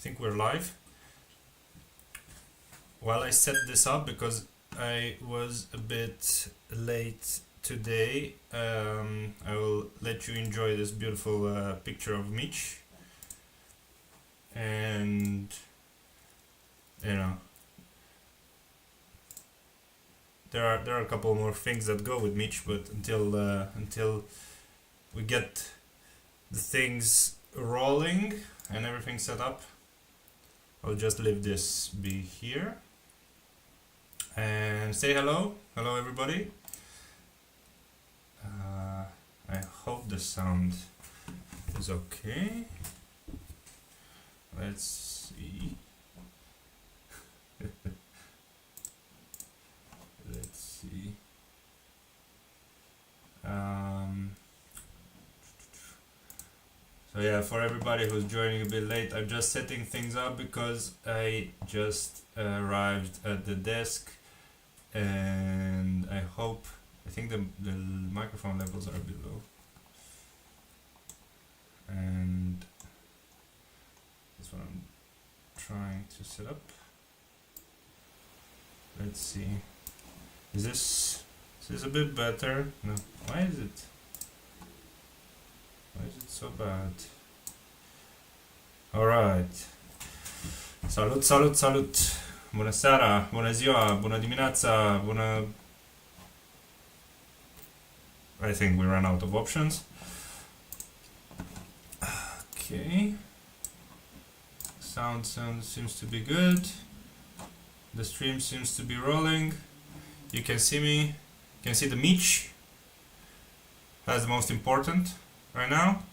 think we're live. While I set this up, because I was a bit late today, I will let you enjoy this beautiful picture of Mitch. And, you know, there are a couple more things that go with Mitch, but until we get the things rolling and everything set up, I'll just leave this be here and say hello everybody. I hope the sound is okay. Let's see. Let's see. So yeah, for everybody who's joining a bit late, I'm just setting things up because I just arrived at the desk, and I think the microphone levels are below, and that's what I'm trying to set up. Let's see. Is this a bit better? No. Why is it so bad? Alright. Salut. Bună seara, bună ziua, bună dimineața, bună... I think we ran out of options. Okay. Sound seems to be good. The stream seems to be rolling. You can see me. You can see the Mitch. That's the most important right now.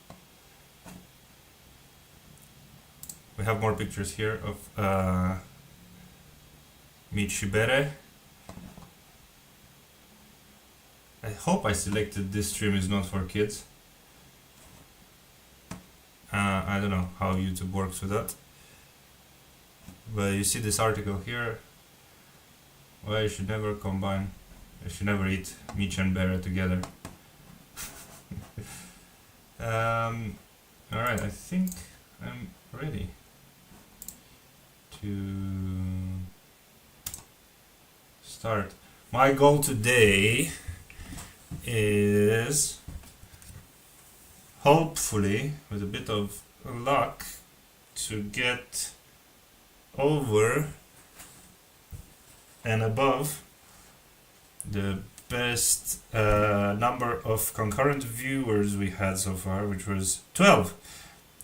We have more pictures here of Mitch Ibere. I hope I selected this stream is not for kids. I don't know how YouTube works with that. But you see this article here. Well, you should never eat Mitch and Bere together. Alright, I think I'm ready to start. My goal today is, hopefully, with a bit of luck, to get over and above the best number of concurrent viewers we had so far, which was 12.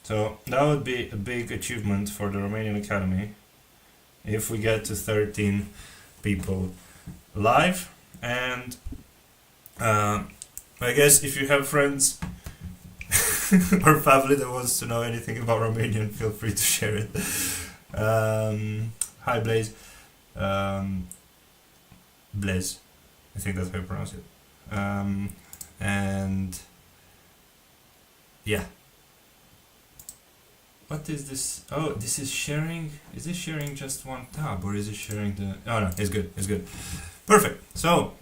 So that would be a big achievement for the Romanian Academy if we get to 13 people live. And I guess if you have friends or family that wants to know anything about Romanian, feel free to share it. Hi Blaze. Blaze, I think that's how you pronounce it. And yeah. What is this? Oh, this is sharing. Is this sharing just one tab, or is it sharing the... Oh no, it's good, it's good. Perfect. So,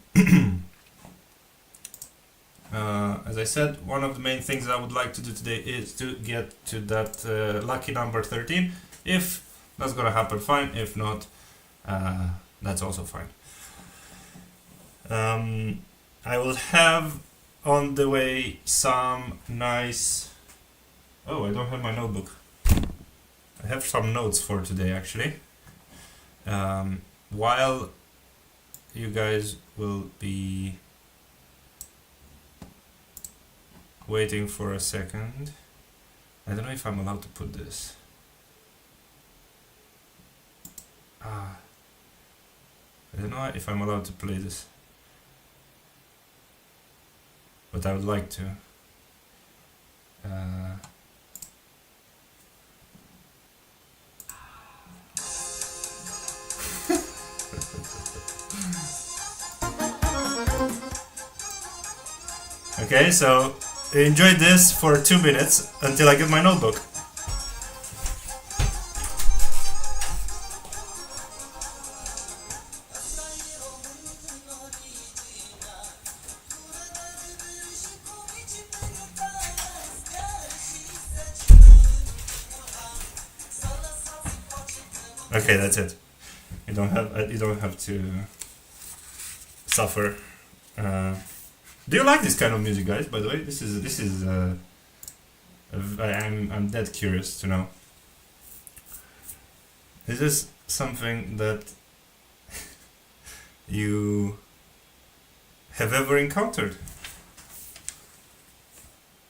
as I said, one of the main things I would like to do today is to get to that lucky number 13. If that's gonna happen, fine. If not, that's also fine. I will have on the way some nice... Oh, I don't have my notebook. I have some notes for today, actually. While you guys will be waiting for a second. I don't know if I'm allowed to put this. I don't know if I'm allowed to play this, but I would like to. Okay, so enjoy this for 2 minutes until I get my notebook. Okay, that's it. You don't have to suffer. Do you like this kind of music, guys? By the way, this is. I'm dead curious to know. Is this something that you have ever encountered?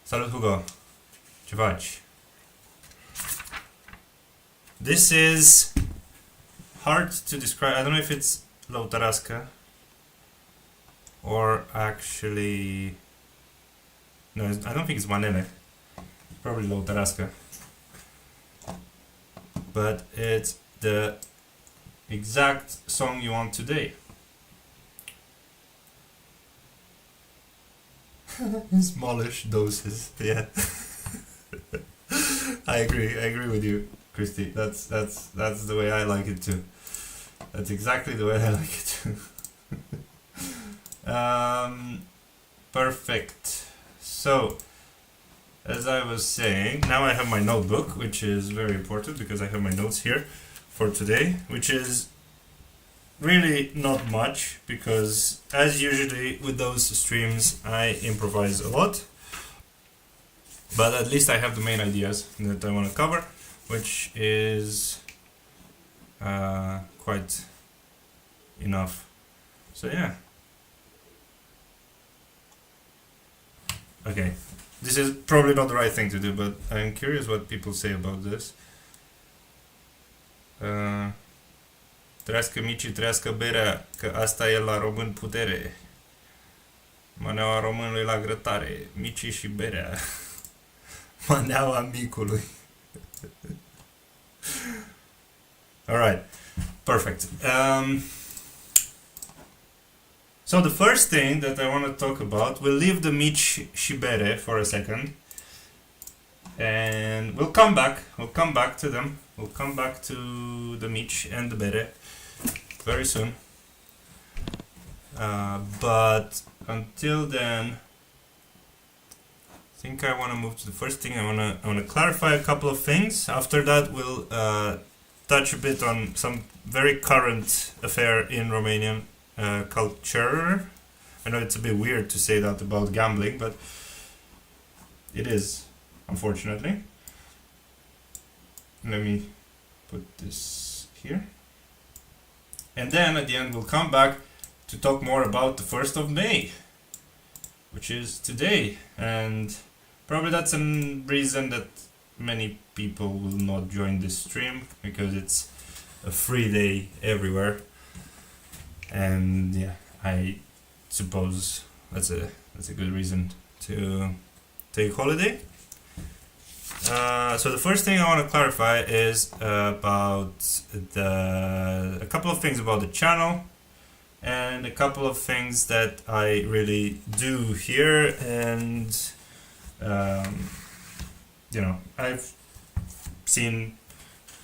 Salut, Hugo. Ce faci? This is hard to describe. I don't know if it's Lăutărească or actually... No, I don't think it's Manele. Probably Lăutărească. But it's the exact song you want today. Smallish doses, yeah. I agree with you, Christy. That's the way I like it too. That's exactly the way I like it too. Perfect. So, as I was saying, now I have my notebook, which is very important because I have my notes here for today, which is really not much because, as usually with those streams, I improvise a lot. But at least I have the main ideas that I want to cover, which is quite enough. So yeah. Okay. This is probably not the right thing to do, but I'm curious what people say about this. Trăiască micii, trăiască berea, că asta e la român putere. Maneaua românului la grătare, micii și berea. Maneaua micului. Alright, perfect. So the first thing that I want to talk about, we'll leave the mici și bere for a second. And we'll come back to them. We'll come back to the mici and the bere very soon. But until then, I think I want to move to the first thing. I want to clarify a couple of things. After that, we'll touch a bit on some very current affair in Romanian culture. I know it's a bit weird to say that about gambling, but it is, unfortunately. Let me put this here. And then at the end we'll come back to talk more about the 1st of May, which is today. And probably that's a reason that many people will not join this stream, because it's a free day everywhere. And yeah, I suppose that's a good reason to take holiday. So the first thing I want to clarify is about a couple of things about the channel and a couple of things that I really do here. And you know, I've seen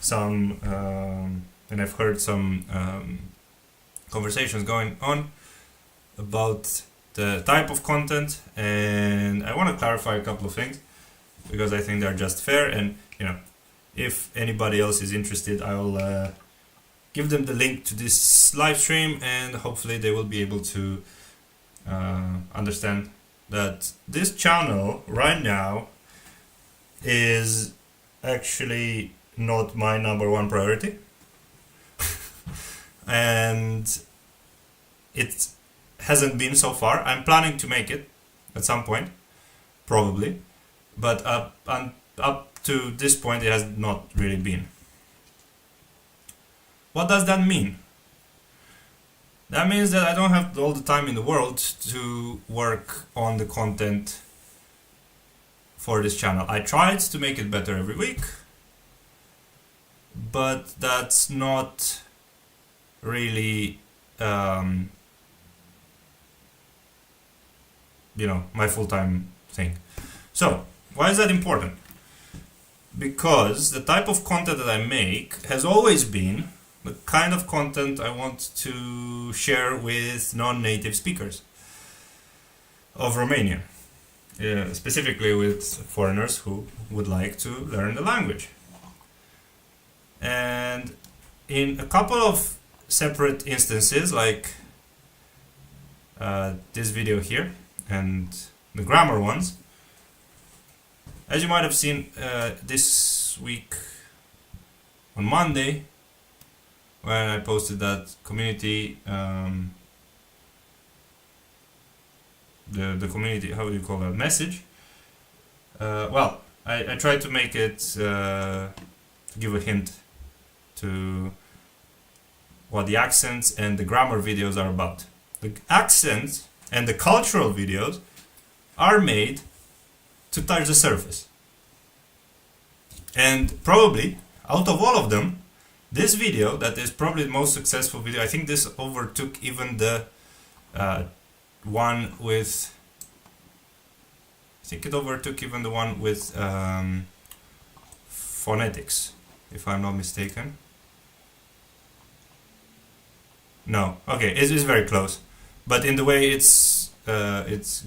some and I've heard some conversations going on about the type of content, and I want to clarify a couple of things because I think they're just fair. And you know, if anybody else is interested, I will give them the link to this live stream, and hopefully they will be able to understand that this channel right now is actually not my number one priority. And it hasn't been so far. I'm planning to make it at some point, probably, but up to this point it has not really been. What does that mean? That means that I don't have all the time in the world to work on the content for this channel. I tried to make it better every week, but that's not really you know, my full-time thing. So why is that important? Because the type of content that I make has always been the kind of content I want to share with non-native speakers of Romanian, specifically with foreigners who would like to learn the language. And in a couple of separate instances, like this video here and the grammar ones, as you might have seen this week on Monday, when I posted that community, the community, how do you call that, message? Well, I tried to make it to give a hint to what the accents and the grammar videos are about. The accents and the cultural videos are made to touch the surface. And probably, out of all of them, this video, that is probably the most successful video, I think this overtook even the one with... I think it overtook even the one with phonetics, if I'm not mistaken. No, okay, it's very close. But in the way it's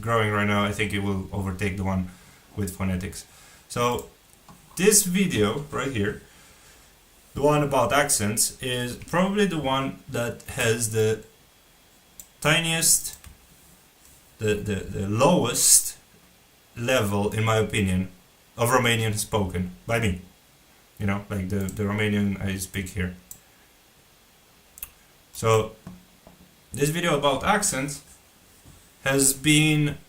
growing right now, I think it will overtake the one with phonetics. So this video right here, the one about accents, is probably the one that has the tiniest, the lowest level, in my opinion, of Romanian spoken by me. You know, like the Romanian I speak here. So this video about accents has been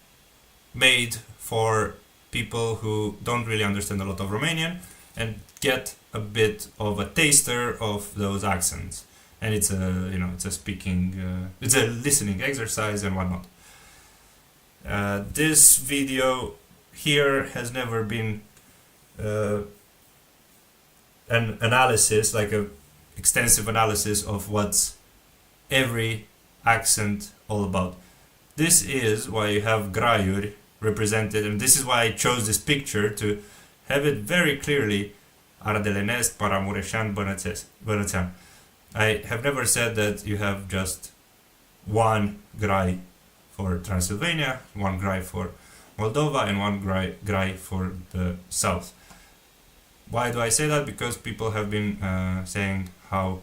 made for people who don't really understand a lot of Romanian and get a bit of a taster of those accents. And it's a, you know, it's a speaking, it's a listening exercise and whatnot. This video here has never been an analysis, like a extensive analysis of what's every accent all about. This is why you have graiuri represented, and this is why I chose this picture, to have it very clearly ardelenesc, paramureșan, bănățean. I have never said that you have just one grai for Transylvania, one grai for Moldova, and one grai for the south. Why do I say that? Because people have been saying how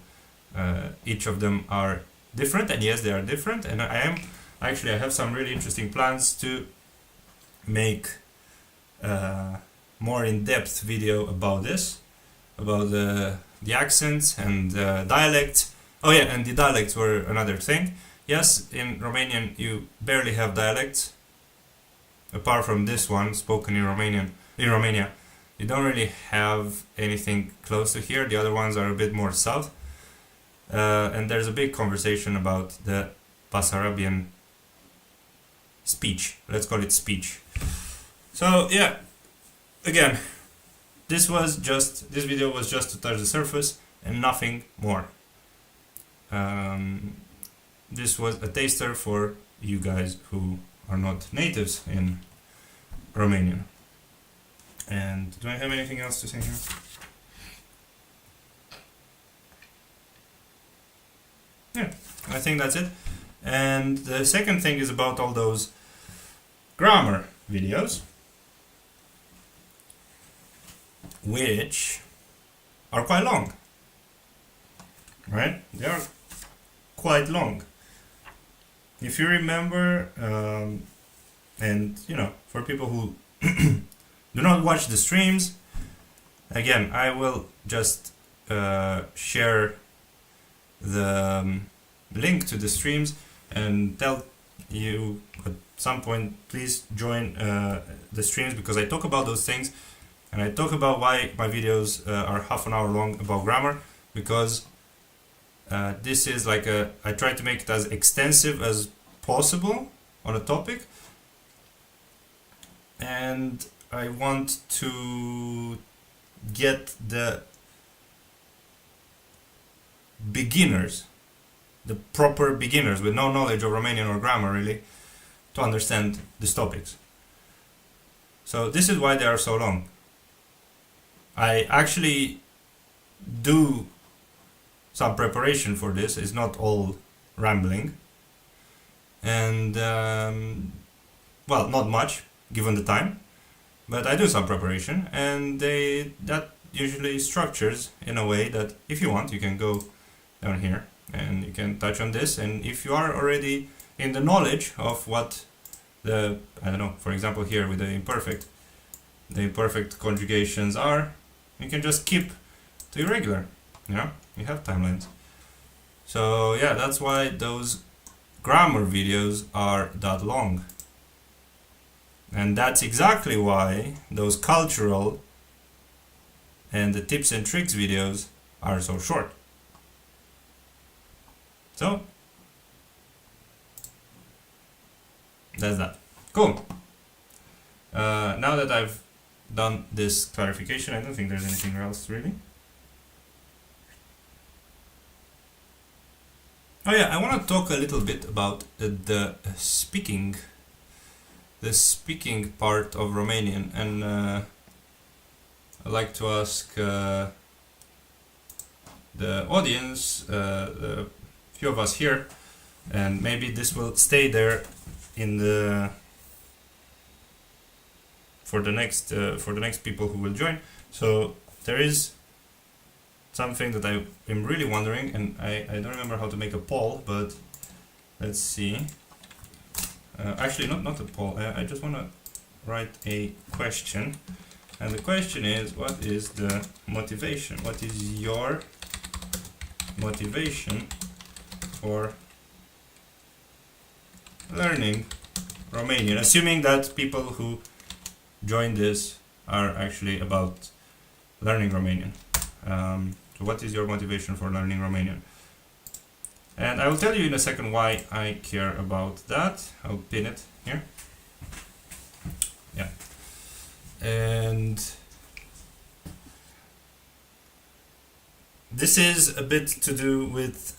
each of them are different, and yes, they are different, and I have some really interesting plans to make more in-depth video about this, about the accents and dialects. Oh yeah, and the dialects were another thing. Yes, in Romanian you barely have dialects, apart from this one spoken in Romania. You don't really have anything close to here. The other ones are a bit more south. And there's a big conversation about the Basarabian speech. Let's call it speech. So yeah, again, this video was just to touch the surface and nothing more. This was a taster for you guys who are not natives in Romanian. And do I have anything else to say here? Yeah, I think that's it. And the second thing is about all those grammar videos, which are quite long, right? They are quite long. If you remember, and you know, for people who do not watch the streams, again, I will just share the link to the streams and tell you at some point, please join the streams, because I talk about those things, and I talk about why my videos are half an hour long about grammar, because this is like I try to make it as extensive as possible on a topic, and I want to get the beginners, the proper beginners with no knowledge of Romanian or grammar really, to understand these topics. So this is why they are so long. I actually do some preparation for this. It's not all rambling, and well, not much given the time, but I do some preparation, and that usually structures in a way that if you want, you can go down here, and you can touch on this. And if you are already in the knowledge of what the, I don't know, for example here with the imperfect conjugations are, you can just keep to irregular. Yeah, you have timelines. So yeah, that's why those grammar videos are that long. And that's exactly why those cultural and the tips and tricks videos are so short. So that's that. Cool. Now that I've done this clarification, I don't think there's anything else really. Oh yeah, I want to talk a little bit about the speaking part of Romanian, and I'd like to ask the audience, the few of us here, and maybe this will stay there in the for the next people who will join. So there is something that I am really wondering, and I don't remember how to make a poll, but let's see. Actually, not a poll. I just want to write a question, and the question is, what is the motivation? What is your motivation for learning Romanian? Assuming that people who join this are actually about learning Romanian. So what is your motivation for learning Romanian? And I will tell you in a second why I care about that. I'll pin it here. Yeah. And this is a bit to do with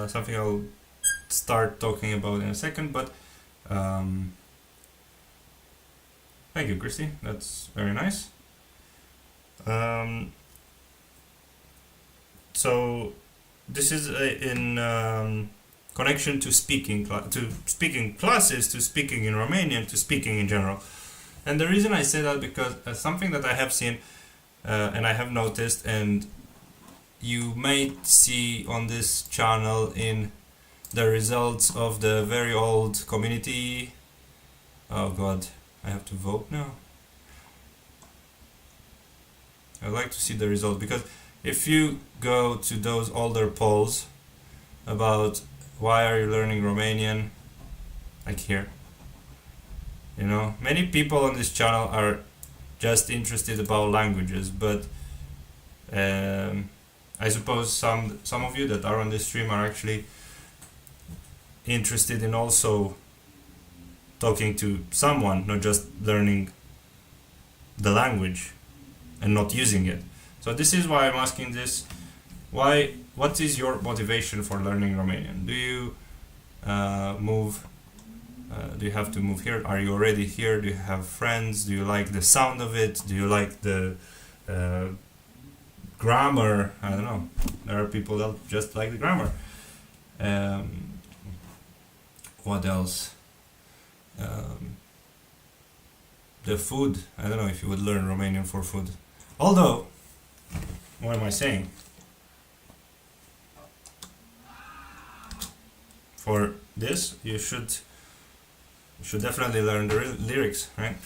something I'll start talking about in a second, but thank you, Christy. That's very nice. So this is in connection to speaking classes, to speaking in Romanian, to speaking in general. And the reason I say that because something that I have seen and I have noticed, and you may see on this channel in the results of the very old community. Oh God, I have to vote now. I'd like to see the result, because if you go to those older polls about why are you learning Romanian, like here, you know, many people on this channel are just interested about languages, but I suppose some of you that are on this stream are actually interested in also talking to someone, not just learning the language and not using it. So this is why I'm asking this. What is your motivation for learning Romanian? Do you move? Do you have to move here? Are you already here? Do you have friends? Do you like the sound of it? Do you like the grammar? I don't know. There are people that just like the grammar. What else? The food. I don't know if you would learn Romanian for food. Although, what am I saying? For this, you should definitely learn the lyrics, right?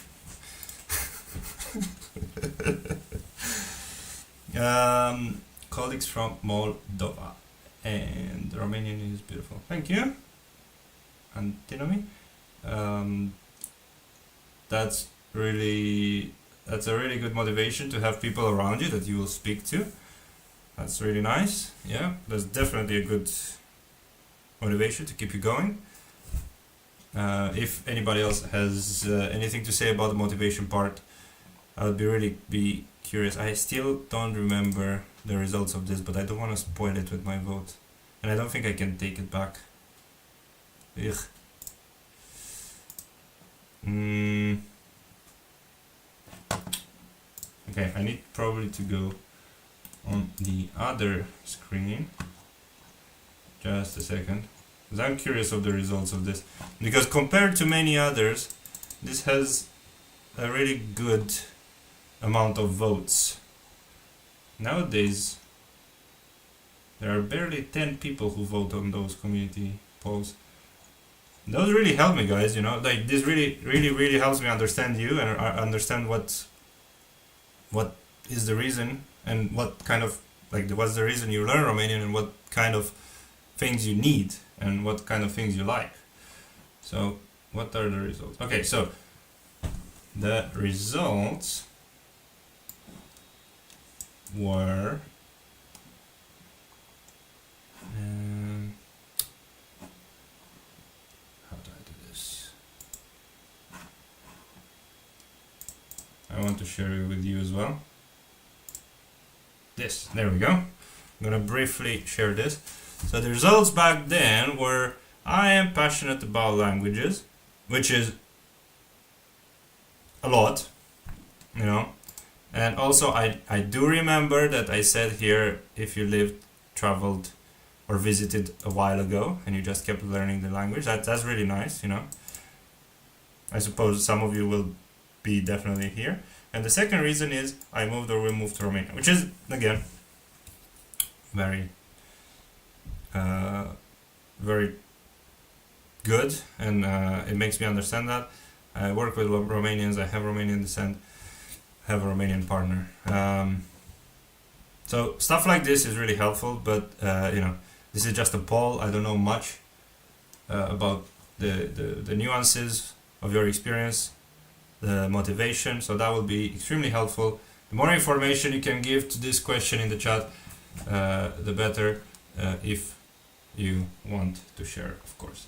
Colleagues from Moldova, and Romanian is beautiful. Thank you, Antinomy. That's a really good motivation to have people around you that you will speak to. That's really nice. Yeah, that's definitely a good motivation to keep you going. If anybody else has anything to say about the motivation part, I would really be curious. I still don't remember the results of this, but I don't want to spoil it with my vote, and I don't think I can take it back. Ugh. Okay, I need probably to go on the other screen. Just a second, because I'm curious of the results of this. Because compared to many others, this has a really good amount of votes. Nowadays, There are barely 10 people who vote on those community polls. Those really help me, guys. You know, like this really helps me understand you and understand what is the reason and what kind of what's the reason you learn Romanian and what kind of things you need and what kind of things you like. So, what are the results? Okay, so the results were how do I do this? I want to share it with you as well. This, there we go. I'm gonna briefly share this. So the results back then were: I am passionate about languages, which is a lot, you know. And also I do remember that I said here, if you lived, traveled, or visited a while ago and you just kept learning the language, that's really nice, you know. I suppose some of you will be definitely here. And the second reason is I moved or will move to Romania, which is, again, very very good, and it makes me understand that. I work with Romanians, I have Romanian descent, have a Romanian partner. So stuff like this is really helpful, but you know, this is just a poll. I don't know much about the nuances of your experience, the motivation, so that will be extremely helpful. The more information you can give to this question in the chat, the better, if you want to share, of course.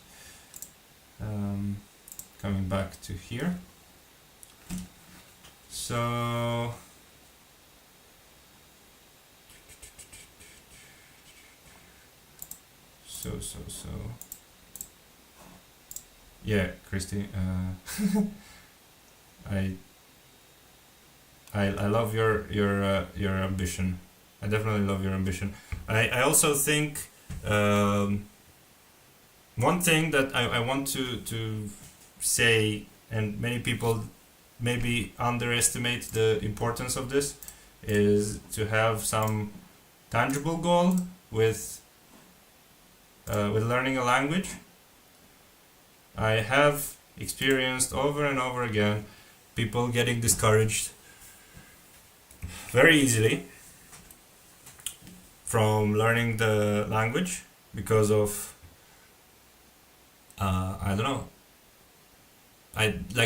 Coming back to here. So yeah, Christy, I love your ambition. I definitely love your ambition. I also think one thing that I want to say, and many people maybe underestimate the importance of this, is to have some tangible goal with learning a language. I have experienced over and over again people getting discouraged very easily from learning the language because of I don't know.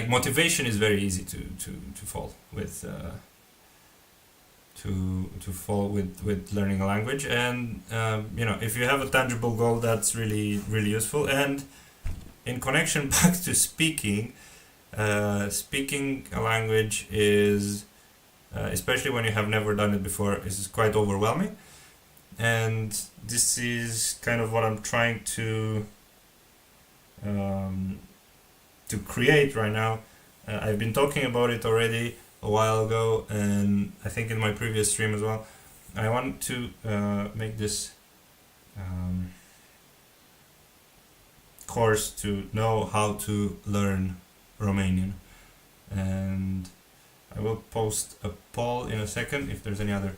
Motivation is very easy to fall with to fall with learning a language, and you know, if you have a tangible goal, that's really useful. And in connection back to speaking a language is especially when you have never done it before, is quite overwhelming, and this is kind of what I'm trying to create right now. I've been talking about it already a while ago, and I think in my previous stream as well. I want to make this course to know how to learn Romanian, and I will post a poll in a second if there's any other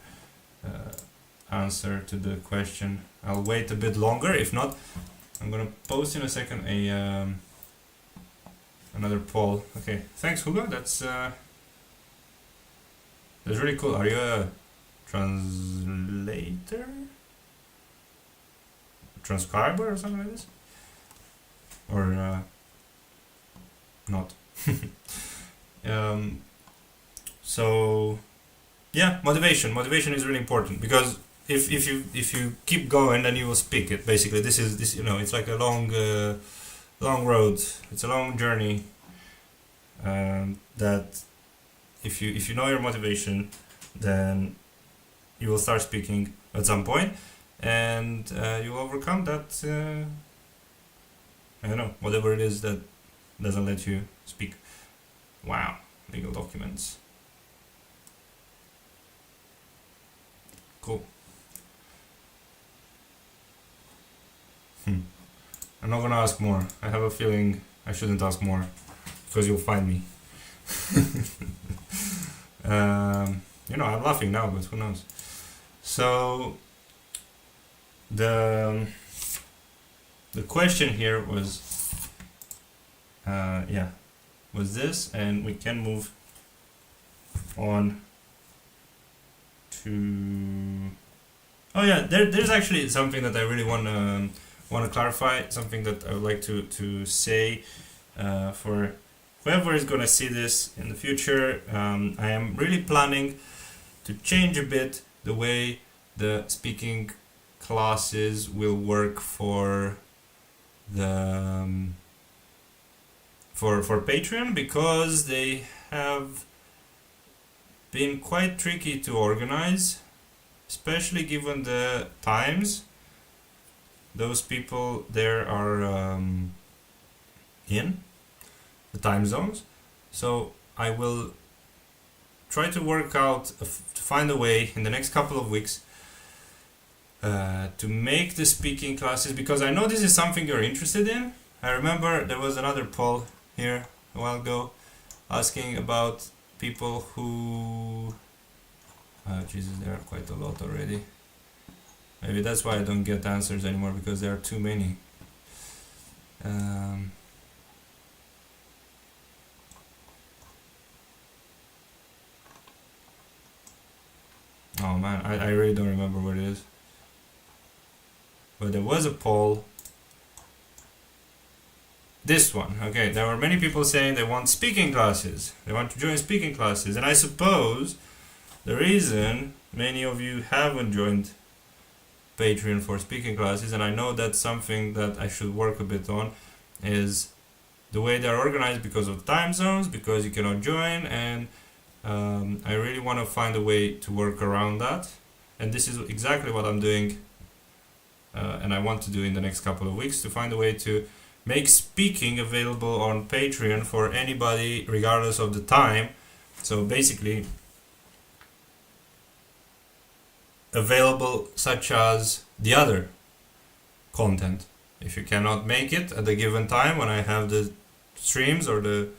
answer to the question. I'll wait a bit longer. If not, I'm gonna post in a second a another poll. Okay, thanks Hugo. That's really cool. Are you a translator, transcriber, or something like this, or not? So yeah, motivation is really important, because if you keep going, then you will speak it. Basically, this you know, it's like a long road. It's a long journey. That if you know your motivation, then you will start speaking at some point, and you will overcome that. I don't know, whatever it is that doesn't let you speak. Wow, legal documents. Cool. I'm not gonna ask more. I have a feeling I shouldn't ask more, because you'll find me. You know, I'm laughing now, but who knows? So the question here was was this, and we can move on to there's actually something that I really want to clarify, something that I would like to say for whoever is going to see this in the future. I am really planning to change a bit the way the speaking classes will work for the for Patreon, because they have been quite tricky to organize, especially given the times those people there are in the time zones. So I will try to work out to find a way in the next couple of weeks to make the speaking classes, because I know this is something you're interested in. I remember there was another poll here a while ago asking about people who Jesus, there are quite a lot already. Maybe that's why I don't get answers anymore, because there are too many. Oh man, I really don't remember what it is. But there was a poll. This one, okay, there were many people saying they want speaking classes. They want to join speaking classes. And I suppose the reason many of you haven't joined Patreon for speaking classes, and I know that's something that I should work a bit on, is the way they're organized because of time zones, because you cannot join, and I really want to find a way to work around that. And this is exactly what I'm doing, and I want to do in the next couple of weeks, to find a way to make speaking available on Patreon for anybody regardless of the time. So basically available such as the other content. If you cannot make it at a given time when I have the streams or the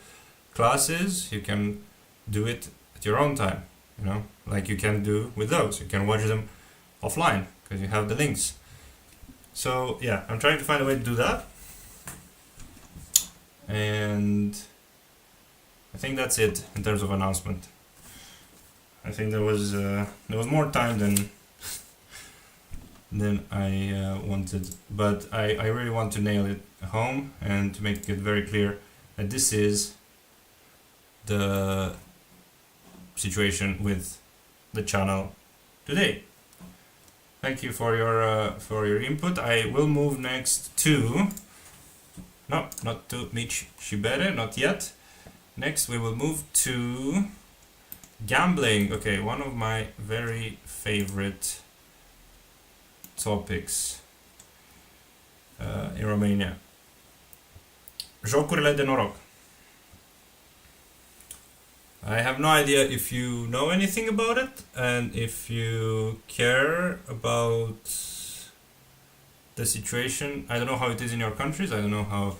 classes, you can do it at your own time, you know, like you can do with those. You can watch them offline because you have the links. So yeah, I'm trying to find a way to do that. And I think that's it in terms of announcement. I think there was more time than I wanted, but I really want to nail it home and to make it very clear that this is the situation with the channel today. Thank you for your input. I will move next to not to Mitch Shibere, not yet. Next we will move to gambling. Okay, one of my very favorite topics in Romania. Jocurile de noroc. I have no idea if you know anything about it, and if you care about the situation. I don't know how it is in your countries. I don't know how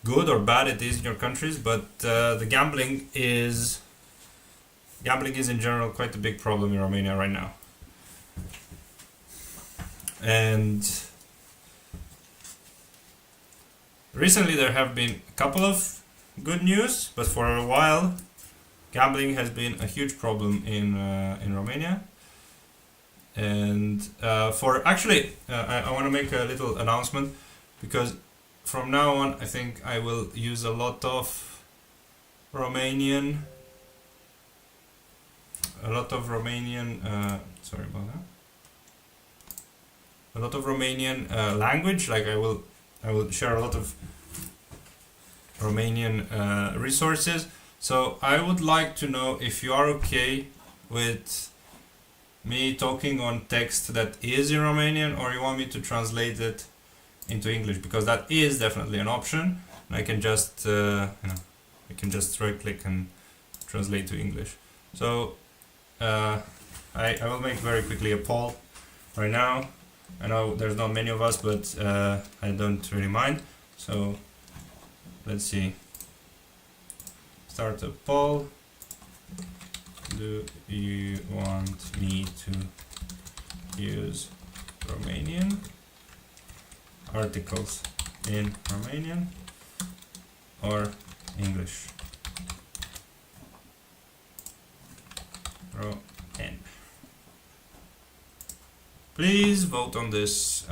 good or bad it is in your countries, but the gambling is in general quite a big problem in Romania right now. And recently there have been a couple of good news, but for a while gambling has been a huge problem in Romania. And I want to make a little announcement, because from now on I think I will use a lot of Romanian sorry about that. A lot of Romanian language. Like I will share a lot of Romanian resources. So I would like to know if you are okay with me talking on text that is in Romanian, or you want me to translate it into English, because that is definitely an option. And I can just I can just right click and translate to English. So I will make very quickly a poll right now. I know there's not many of us, but I don't really mind. So let's see. Start a poll. Do you want me to use Romanian articles in Romanian or English? N. Please vote on this.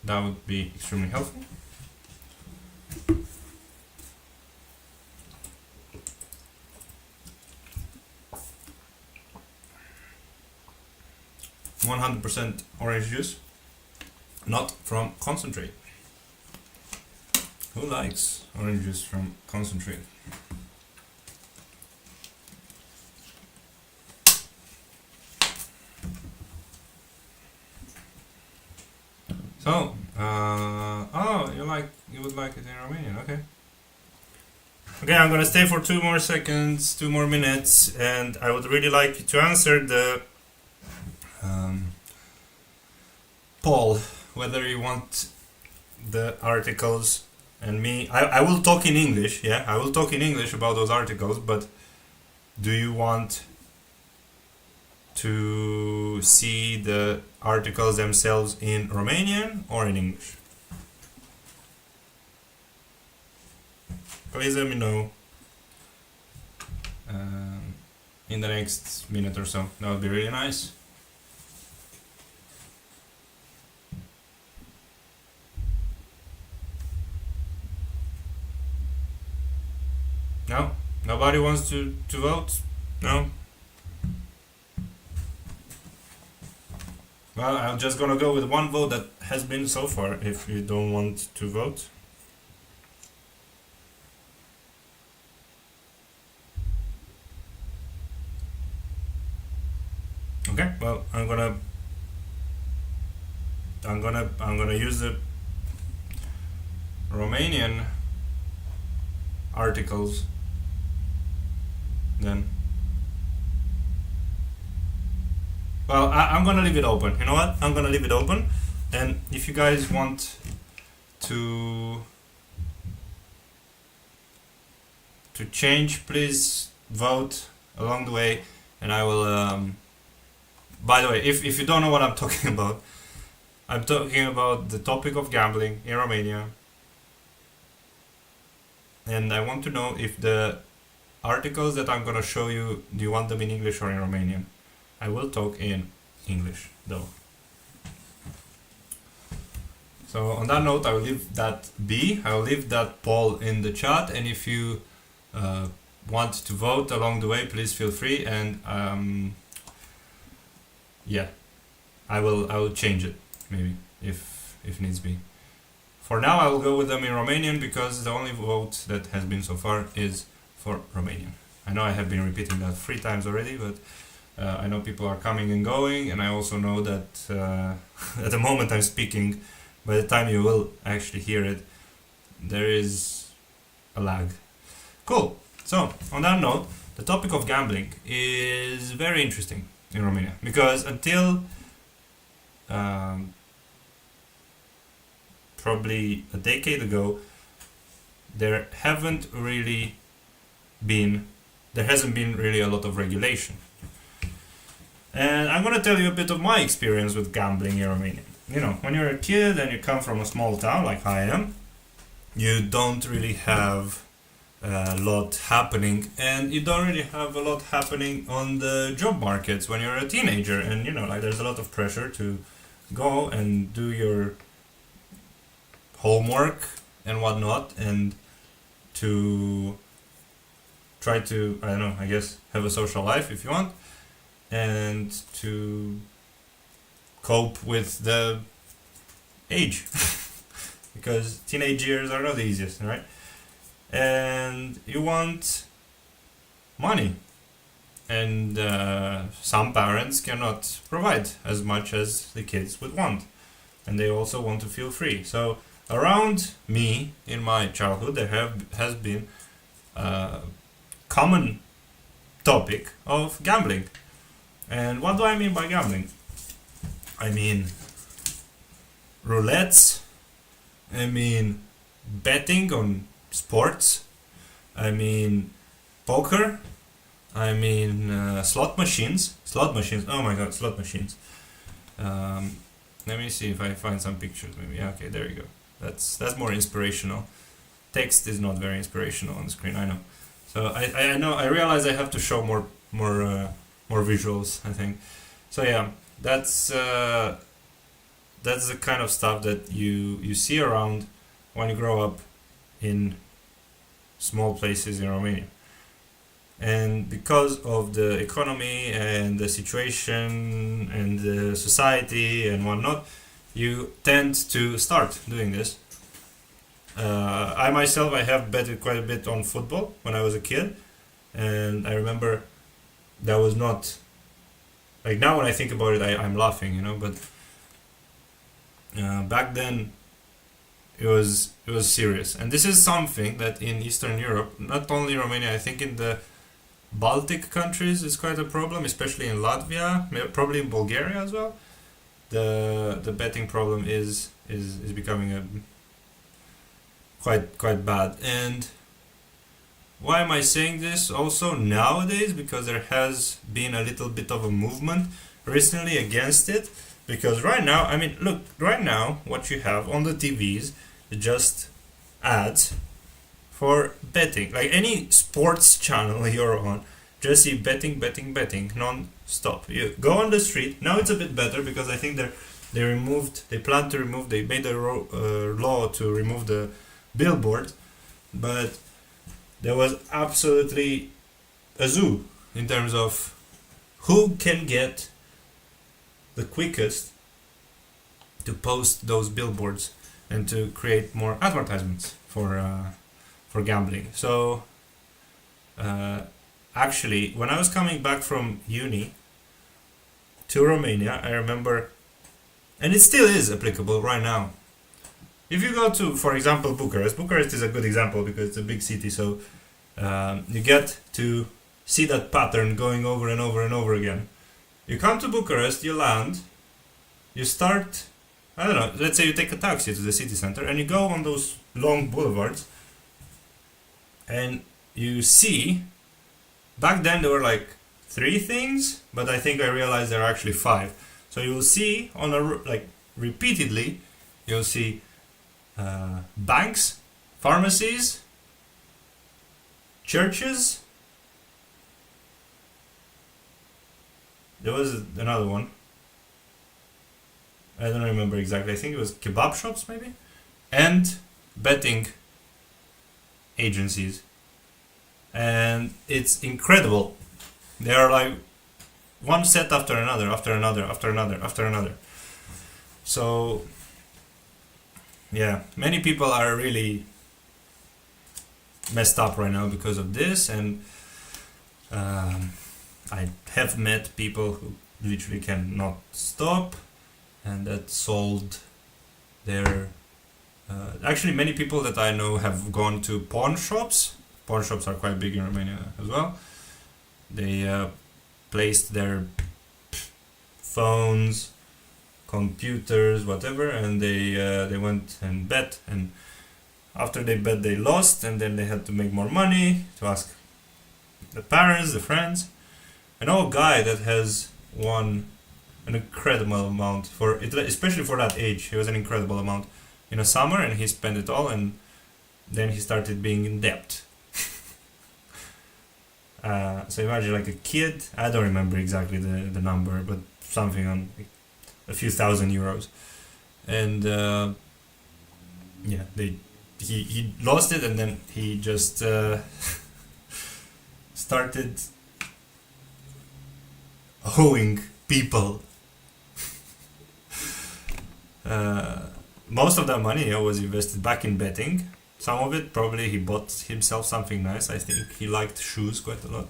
That would be extremely helpful. %100% orange juice, not from concentrate. Who likes orange juice from concentrate? So, oh, you would like it in Romanian, okay. Okay, I'm gonna stay for 2 more seconds, 2 more minutes, and I would really like you to answer the poll, whether you want the articles and me. I will talk in English, yeah, I will talk in English about those articles, but do you want to see the articles themselves in Romanian or in English? Please let me know in the next minute or so. That would be really nice. No? Nobody wants to vote? No? Well, I'm just gonna go with 1 vote that has been so far, if you don't want to vote. Okay, well, I'm gonna use the Romanian articles then. Well, I'm gonna leave it open. You know what? I'm gonna leave it open, and if you guys want to change, please vote along the way, and I will. By the way, if you don't know what I'm talking about, I'm talking about the topic of gambling in Romania, and I want to know if the articles that I'm gonna show you, do you want them in English or in Romanian? I will talk in English though. So on that note, I will leave that be. I will leave that poll in the chat, and if you want to vote along the way, please feel free, and yeah, I will change it maybe if needs be. For now, I will go with them in Romanian because the only vote that has been so far is for Romanian. I know I have been repeating that 3 times already, but I know people are coming and going, and I also know that at the moment I'm speaking, by the time you will actually hear it, there is a lag. Cool. So, on that note, the topic of gambling is very interesting in Romania, because until probably a decade ago, there hasn't been really a lot of regulation. And I'm gonna tell you a bit of my experience with gambling in Romania. You know, when you're a kid and you come from a small town like I am, you don't really have a lot happening, and you don't really have a lot happening on the job markets when you're a teenager, and you know, like, there's a lot of pressure to go and do your homework and whatnot, and to try to, I don't know, I guess, have a social life if you want, and to cope with the age because teenage years are not the easiest, right? And you want money, and some parents cannot provide as much as the kids would want, and they also want to feel free. So around me in my childhood there has been a common topic of gambling. And what do I mean by gambling? I mean roulettes, I mean, betting on sports. I mean, poker. I mean, slot machines. Slot machines. Oh my god, slot machines. Let me see if I find some pictures. Maybe. Yeah, okay, there you go. That's more inspirational. Text is not very inspirational on the screen. I know. So I know. I realize I have to show more visuals. I think. So yeah, that's the kind of stuff that you see around when you grow up in small places in Romania. And because of the economy and the situation and the society and whatnot, you tend to start doing this. I myself, I have betted quite a bit on football when I was a kid, and I remember that was not like now when I think about it, I'm laughing, but back then it was serious. And this is something that in Eastern Europe, not only Romania, I think in the Baltic countries is quite a problem, especially in Latvia, probably in Bulgaria as well. The betting problem is becoming a quite bad. And why am I saying this also nowadays? Because there has been a little bit of a movement recently against it. Because right now, I mean, look, right now, what you have on the TVs is just ads for betting. Like any sports channel you're on, just see betting, non-stop. You go on the street. Now it's a bit better because I think they plan to remove, they made a law to remove the billboard, but there was absolutely a zoo in terms of who can get the quickest to post those billboards and to create more advertisements for gambling. So actually, when I was coming back from uni to Romania, I remember, and it still is applicable right now. If you go to, for example, Bucharest is a good example because it's a big city, so you get to see that pattern going over and over and over again. You come to Bucharest, you land, you start, I don't know, let's say you take a taxi to the city center and you go on those long boulevards and you see, back then there were like 3 things, but I think I realized there are actually 5. So you will see repeatedly, you'll see banks, pharmacies, churches. There was another one. I don't remember exactly. I think it was kebab shops maybe, and betting agencies. And it's incredible. They are like one set after another, after another, after another, after another. So yeah, many people are really messed up right now because of this, and I have met people who literally cannot stop, and that sold their actually many people that I know have gone to pawn shops. Pawn shops are quite big in Romania as well. They placed their phones, computers, whatever, and they went and bet, and after they bet they lost, and then they had to make more money to ask the parents, the friends. I know a guy that has won an incredible amount for it, especially for that age. It was an incredible amount in a summer, and he spent it all, and then he started being in debt. So imagine like a kid, I don't remember exactly the number, but something on a few thousand euros, and yeah, he lost it, and then he just started owing people. Most of that money was invested back in betting. Some of it probably he bought himself something nice. I think he liked shoes quite a lot.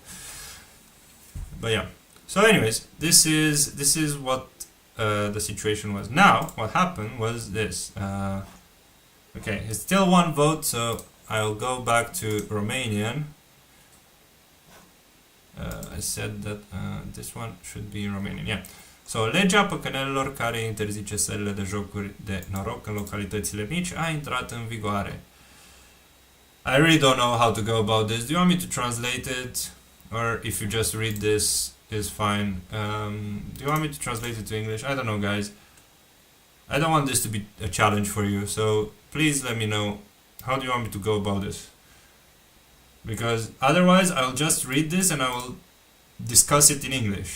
But yeah. So anyways, this is what the situation was. Now what happened was this. Okay, it's still 1 vote, so I'll go back to Romanian. I said that this one should be Romanian. Yeah. So, legea păcănelilor care interzice sălile de jocuri de noroc în localitățile mici a intrat în vigoare. I really don't know how to go about this. Do you want me to translate it? Or if you just read this, is fine. Do you want me to translate it to English? I don't know, guys. I don't want this to be a challenge for you, so please let me know how do you want me to go about this. Because otherwise I'll just read this and I will discuss it in English.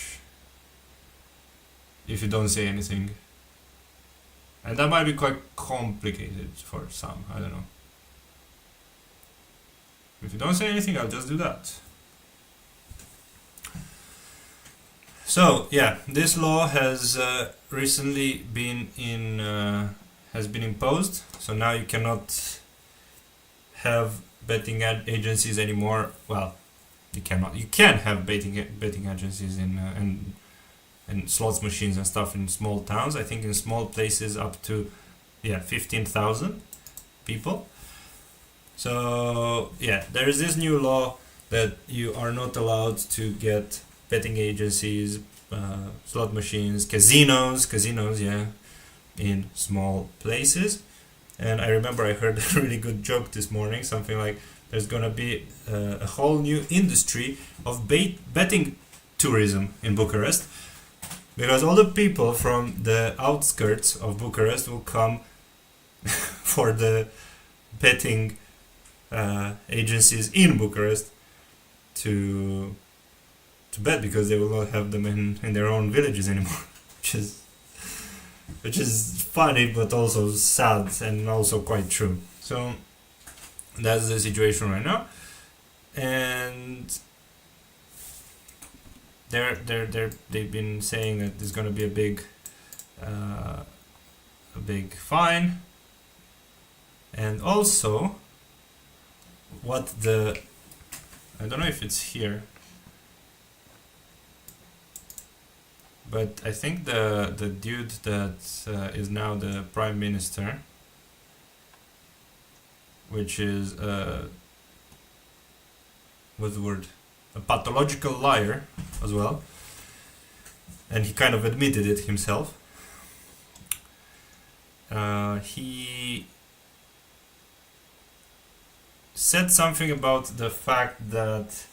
If you don't say anything. And that might be quite complicated for some, I don't know. If you don't say anything, I'll just do that. So yeah, this law has recently been imposed. So now you cannot have betting agencies anymore. Well, you cannot. You can have betting agencies and slots machines and stuff in small towns. I think in small places up to 15,000 people. So yeah, there is this new law that you are not allowed to get betting agencies, slot machines, casinos, in small places. And I remember I heard a really good joke this morning, something like there's gonna be a whole new industry of betting tourism in Bucharest, because all the people from the outskirts of Bucharest will come for the betting agencies in Bucharest to bet, because they will not have them in their own villages anymore, which is funny but also sad and also quite true. So that's the situation right now, and they've been saying that there's going to be a big fine, and also I don't know if it's here, but I think the dude that is now the prime minister, which is what's the word? A pathological liar as well, and he kind of admitted it himself. He said something about the fact that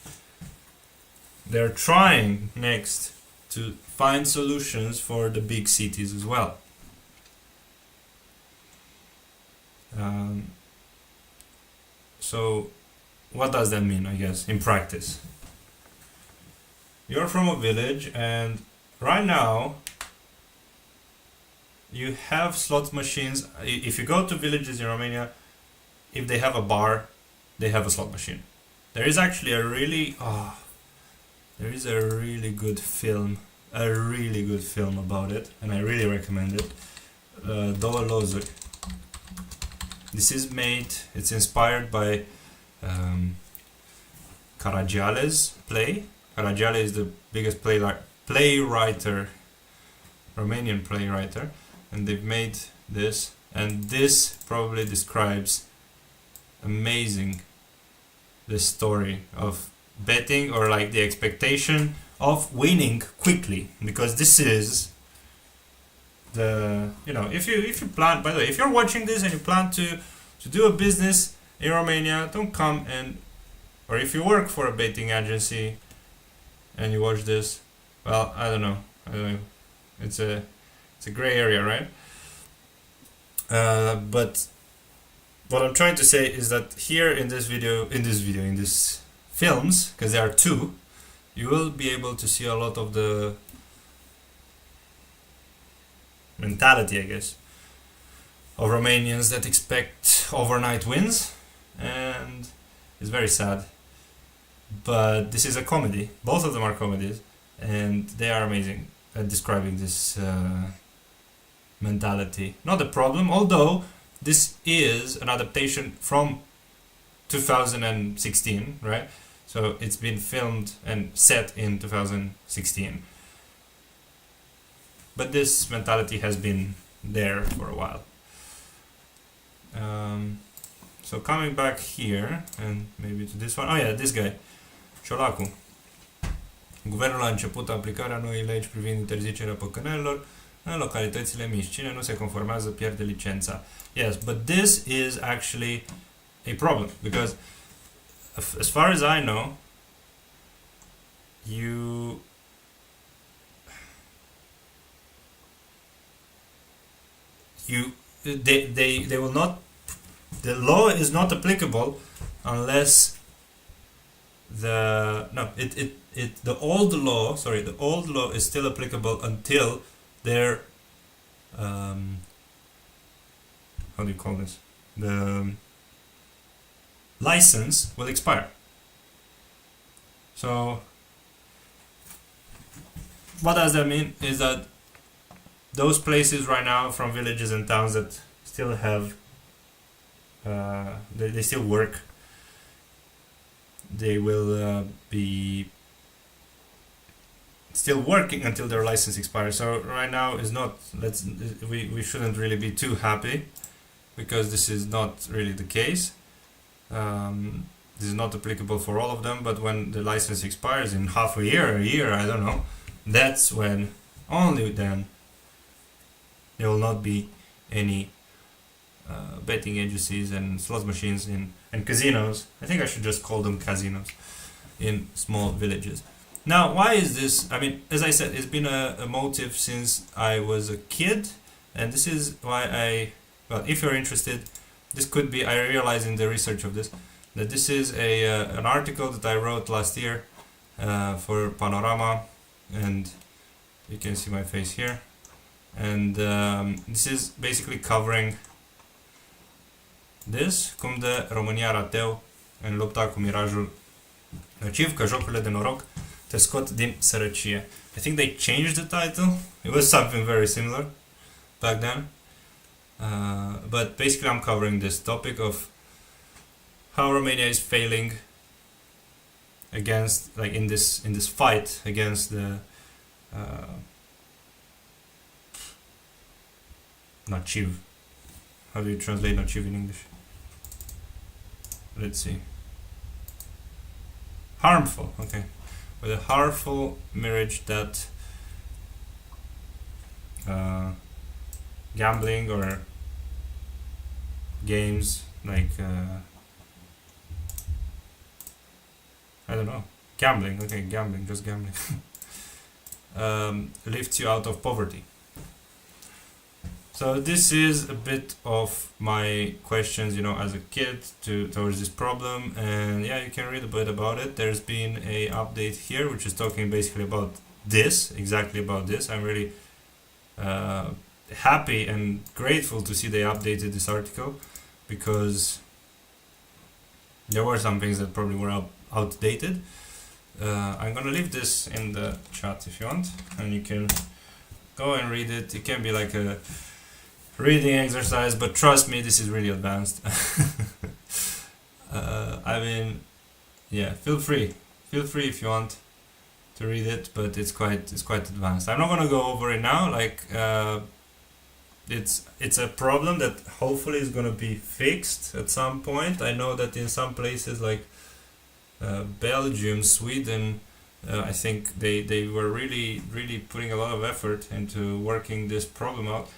they're trying next to find solutions for the big cities as well. So what does that mean, I guess, in practice? You're from a village, and right now you have slot machines. If you go to villages in Romania, if they have a bar, they have a slot machine. There is actually a really good film about it, and I really recommend it. Două lozuri. It's inspired by Caragiale's play. Caragiale is the biggest playwriter, Romanian playwriter, and they've made this, and this probably describes amazing the story of betting, or like the expectation of winning quickly, because this is if you plan, by the way, if you're watching this and you plan to do a business in Romania, don't come or if you work for a betting agency and you watch this, well, I don't know, it's a gray area, right? But what I'm trying to say is that here in this films, because there are two, you will be able to see a lot of the mentality, I guess, of Romanians that expect overnight wins, and it's very sad. But this is a comedy. Both of them are comedies, and they are amazing at describing this mentality. Not a problem, although this is an adaptation from 2016, right? So it's been filmed and set in 2016. But this mentality has been there for a while. So coming back here, and maybe to this one. Oh yeah, this guy, Ciolacu. Guvernul a început aplicarea noii legi privind interzicerea păcănelilor în localitățile mici. Cine nu se conformează pierde licența. Yes, but this is actually a problem because as far as I know, they will not, the law is not applicable unless the old law is still applicable until their how do you call this, the license will expire. So what does that mean is that those places right now from villages and towns that still have they still work, they will be still working until their license expires. So right now is not, we shouldn't really be too happy because this is not really the case. This is not applicable for all of them, but when the license expires in half a year, I don't know, that's when, only then, there will not be any betting agencies and slot machines and casinos. I think I should just call them casinos in small villages. Now, why is this? I mean, as I said, it's been a motive since I was a kid, and this is why well, if you're interested, this could be, I realized in the research of this, that this is an article that I wrote last year for Panorama, and you can see my face here, and this is basically covering this, cum dă România rateu în lupta cu mirajul nociv, că jocurile de noroc te scot din sărăcie. I think they changed the title. It was something very similar back then. But basically I'm covering this topic of how Romania is failing against, like in this fight against the nociv. How do you translate nociv in English? Let's see. Harmful, okay. With a harmful mirage that gambling or games like I don't know, gambling, okay, gambling, just gambling, lifts you out of poverty. So this is a bit of my questions, you know, as a kid towards this problem, and yeah, you can read a bit about it. There's been a update here which is talking basically about this, exactly about this. I'm really happy and grateful to see they updated this article, because there were some things that probably were outdated. I'm gonna leave this in the chat if you want, and you can go and read it. It can be like a reading exercise, but trust me, this is really advanced. I mean, yeah, feel free if you want to read it, but it's quite advanced. I'm not gonna go over it now. Like it's a problem that hopefully is gonna be fixed at some point. I know that in some places like Belgium, Sweden, I think they were really putting a lot of effort into working this problem out.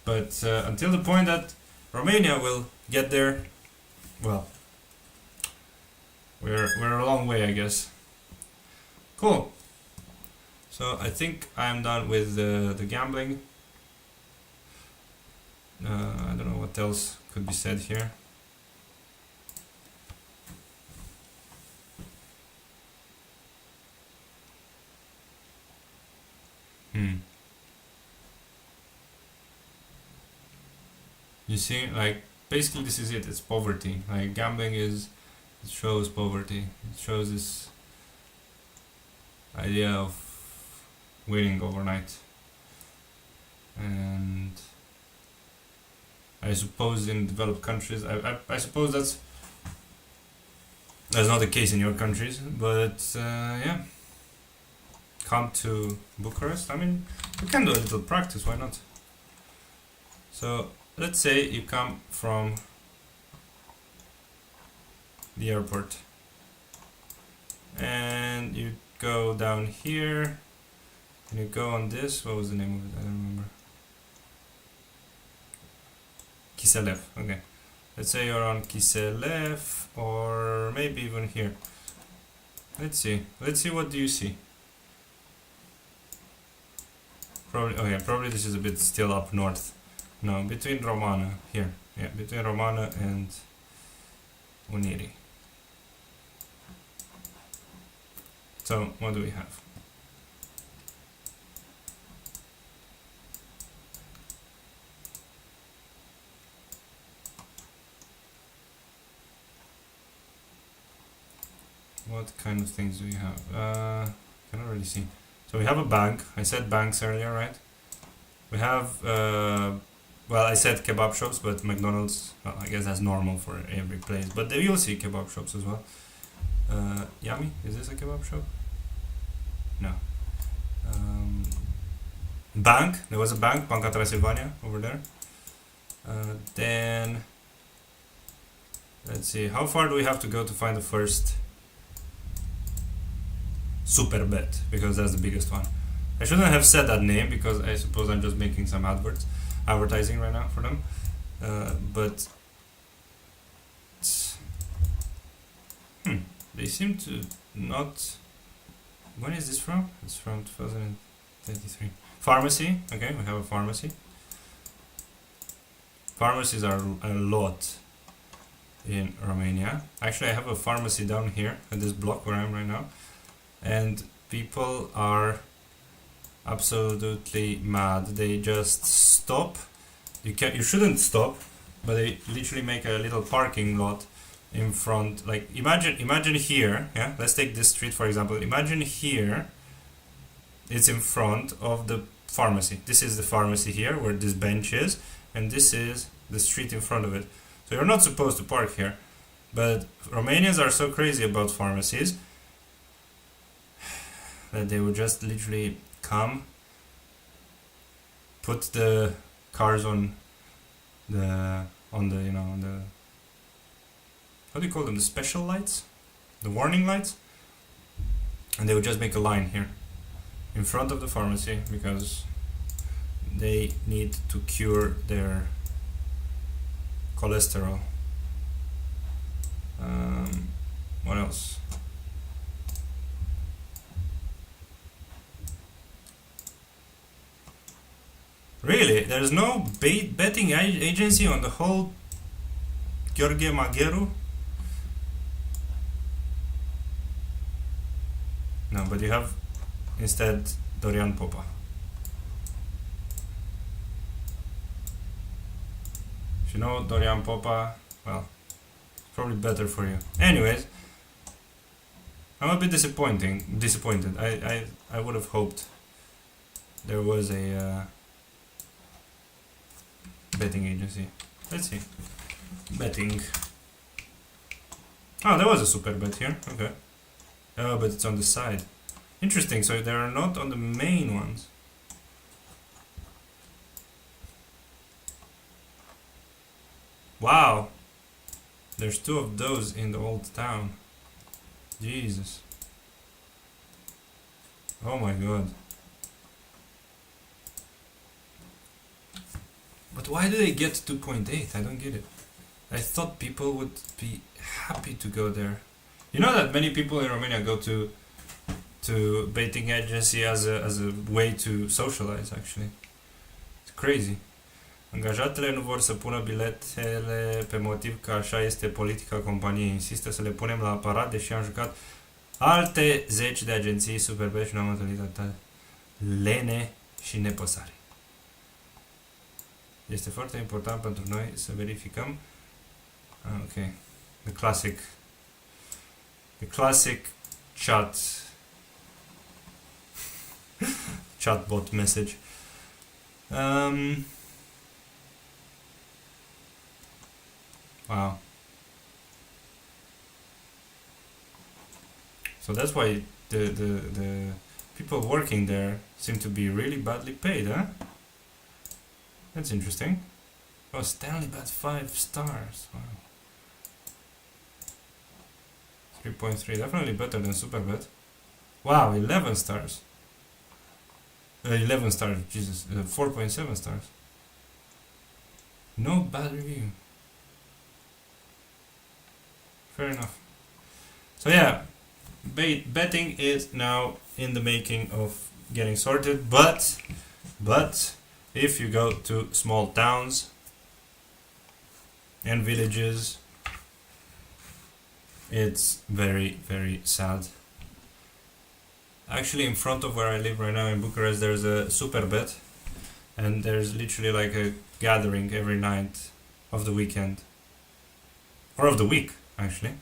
But until the point that Romania will get there, well, we're a long way, I guess. Cool. So I think I'm done with the gambling. I don't know what else could be said here. You see, like, basically this is it, it's poverty. Like, gambling it shows poverty. It shows this idea of winning overnight. And I suppose in developed countries, I suppose that's not the case in your countries, but yeah. Come to Bucharest. I mean, we can do a little practice, why not? So, let's say you come from the airport and you go down here, and you go on this. What was the name of it? I don't remember. Kiselev. Okay. Let's say you're on Kiselev, or maybe even here. Let's see. Let's see. What do you see? Probably. Oh yeah. Probably this is a bit still up north. No, between Romana here. Yeah, between Romana and Uniri. So what do we have? What kind of things do we have? Cannot really see. So we have a bank. I said banks earlier, right? We have, well, I said kebab shops, but McDonald's, well, I guess that's normal for every place. But there you'll see kebab shops as well. Yummy, is this a kebab shop? No. Bank, there was a bank, Banca Transilvania, over there. Then, let's see, how far do we have to go to find the first super bet, because that's the biggest one. I shouldn't have said that name because I suppose I'm just making some advertising right now for them. But they seem to not. When is this from? It's from 2023. Pharmacy. Okay, we have a pharmacy. Pharmacies are a lot in Romania. Actually, I have a pharmacy down here at this block where I am right now. And people are absolutely mad. They just stop. You shouldn't stop, but they literally make a little parking lot in front. Like imagine here, yeah? Let's take this street for example. Imagine here it's in front of the pharmacy. This is the pharmacy here where this bench is, and this is the street in front of it. So you're not supposed to park here. But Romanians are so crazy about pharmacies that they would just literally come, put the cars on the you know, on the, how do you call them, the special lights, the warning lights, and they would just make a line here in front of the pharmacy because they need to cure their cholesterol. What else? Really? There's no betting agency on the whole Gheorghe Magheru? No, but you have instead Dorian Popa. If you know Dorian Popa, well, it's probably better for you. Anyways, I'm a bit disappointed. I would have hoped there was a betting agency. Let's see. Betting. Oh, there was a super bet here. Okay. Oh, but it's on the side. Interesting. So they are not on the main ones. Wow. There's two of those in the old town. Jesus. Oh my god. But why do they get 2.8? I don't get it. I thought people would be happy to go there. You know that many people in Romania go to betting agency as a way to socialize, actually. It's crazy. Angajatele nu vor să pună biletele pe motiv că așa este politica companiei. Insistă să le punem la aparat, deși am jucat alte 10 de agenții superbe și nu am întâlnit atâta lene și nepăsare. Este foarte important pentru noi să verificăm. Ok. The classic chatbot message. Wow. So that's why the people working there seem to be really badly paid, huh? That's interesting. Oh, Stanley Bet 5 stars. Wow. 3.3, definitely better than Superbet. Wow, 11 stars. 11 stars, Jesus. 4.7 stars. No bad review. Fair enough. So yeah, betting is now in the making of getting sorted, but if you go to small towns and villages, it's very, very sad. Actually, in front of where I live right now in Bucharest, there's a super bet, and there's literally like a gathering every night of the weekend, or of the week actually,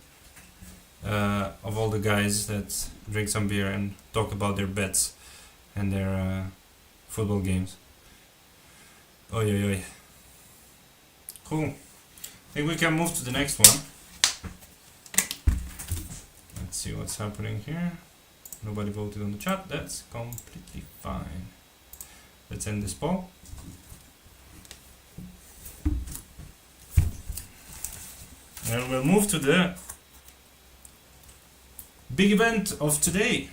of all the guys that drink some beer and talk about their bets and their football games. Oi oi oi. Cool. I think we can move to the next one. Let's see what's happening here. Nobody voted on the chat. That's completely fine. Let's end this poll. And we'll move to the big event of today.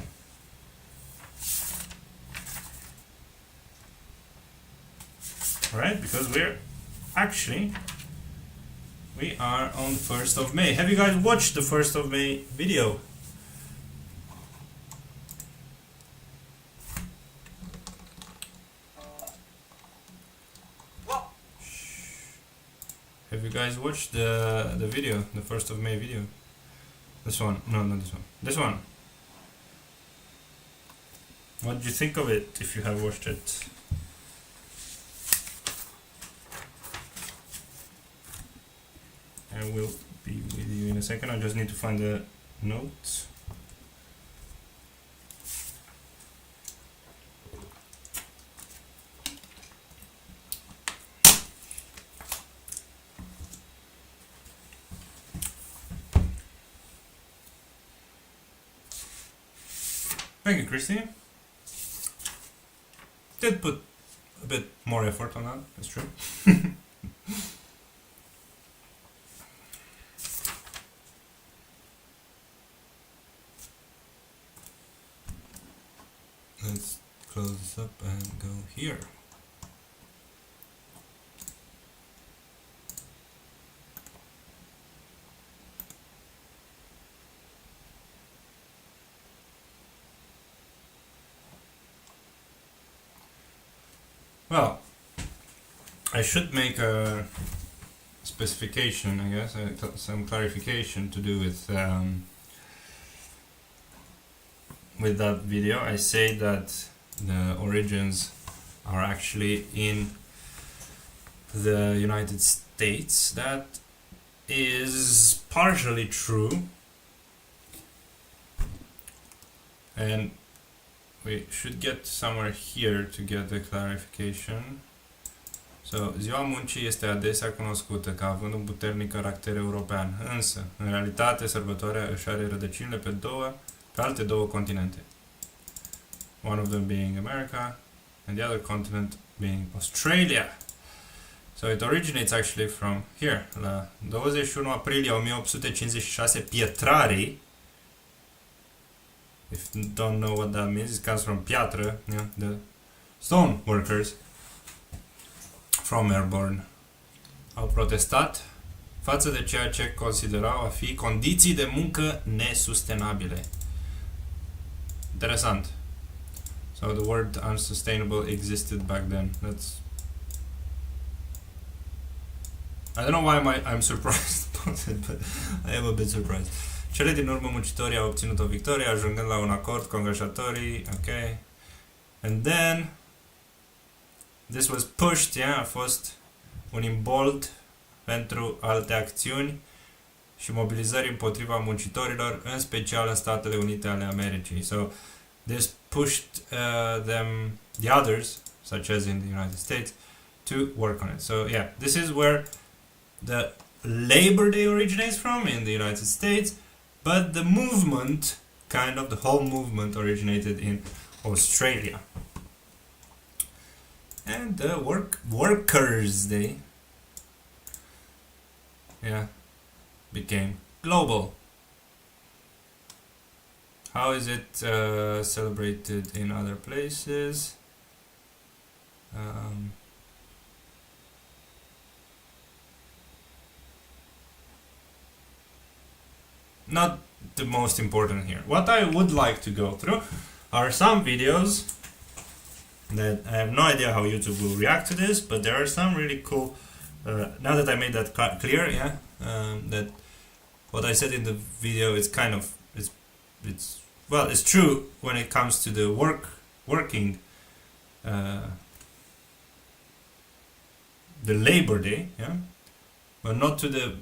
Alright, because we are on the 1st of May. Have you guys watched the 1st of May video? Have you guys watched the video, the 1st of May video? This one. No, not this one. This one. What did you think of it, if you have watched it? I will be with you in a second. I just need to find the notes. Thank you, Christy. Did put a bit more effort on that, that's true. Let's close this up and go here. Well, I should make a specification, I guess, some clarification to do with that video. I say that the origins are actually in the United States. That is partially true, and we should get somewhere here to get the clarification. So, Ziua Muncii este adesea cunoscută ca având un puternic caracter european, însă, în realitate, sărbătoarea își are rădăcinile pe alte două continente. One of them being America, and the other continent being Australia. So it originates actually from here. La 21 aprilie 1856, Pietrarii, if you don't know what that means, it comes from piatră, yeah, the stone workers from Melbourne au protestat față de ceea ce considerau a fi condiții de muncă nesustenabile. Interesant. So the word unsustainable existed back then. That's... I don't know why I'm surprised about it, but I am a bit surprised. Cele din urmă muncitorii au obținut o victorie, ajungând la un acord cu angajatorii, ok. And then this was pushed, yeah, a fost un imbold pentru alte acțiuni și mobilizări împotriva muncitorilor, în special în Statele Unite ale Americii. So this pushed the others, such as in the United States, to work on it. So yeah, this is where the Labor Day originates from in the United States, but the movement, kind of the whole movement, originated in Australia. And the Workers' Day, yeah, became global. How is it celebrated in other places? Not the most important here. What I would like to go through are some videos that I have no idea how YouTube will react to this, but there are some really cool. Now that I made that clear, yeah, that what I said in the video is kind of it's well, it's true when it comes to the working the Labor Day, yeah, but not to the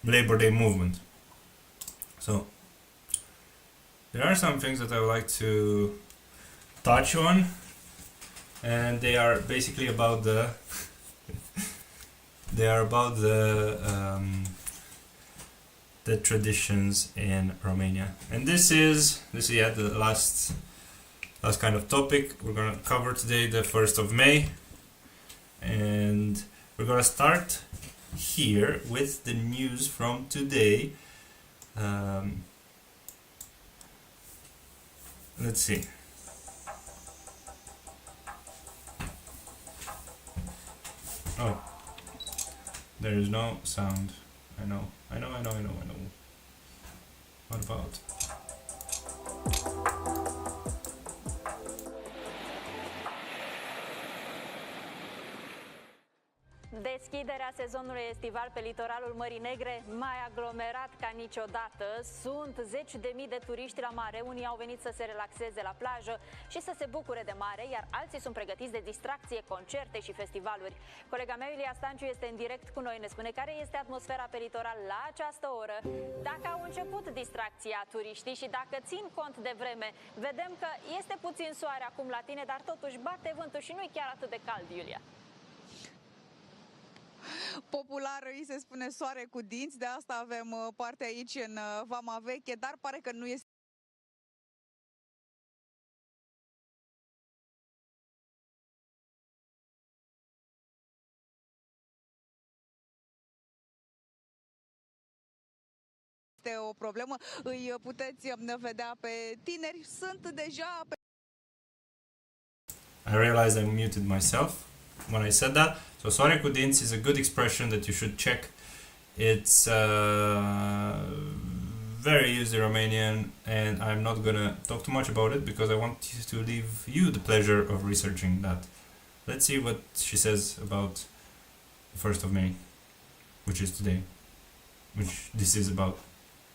Labor Day movement. So there are some things that I would like to touch on, and they are basically about the the traditions in Romania. And this is yeah, the last kind of topic we're gonna cover today, the 1st of May, and we're gonna start here with the news from today. Let's see. Oh, there is no sound. I know. What about? Deschiderea sezonului estival pe litoralul Mării Negre mai aglomerat ca niciodată. Sunt zeci de mii de turiști la mare, unii au venit să se relaxeze la plajă și să se bucure de mare, iar alții sunt pregătiți de distracție, concerte și festivaluri. Colega mea, Iulia Stanciu, este în direct cu noi, ne spune care este atmosfera pe litoral la această oră, dacă au început distracția turiștii și dacă țin cont de vreme. Vedem că este puțin soare acum la tine, dar totuși bate vântul și nu e chiar atât de cald, Iulia. Popular îi se spune soare cu dinți, de asta avem parte aici în Vama Veche, dar pare că nu este o problemă. Îi puteți vedea pe tineri, sunt deja pe... I realized I muted myself when I said that. So soare cu dinți is a good expression that you should check. It's very used in Romanian, and I'm not gonna talk too much about it because I want to leave you the pleasure of researching that. Let's see what she says about the 1st of May, which is today, which this is about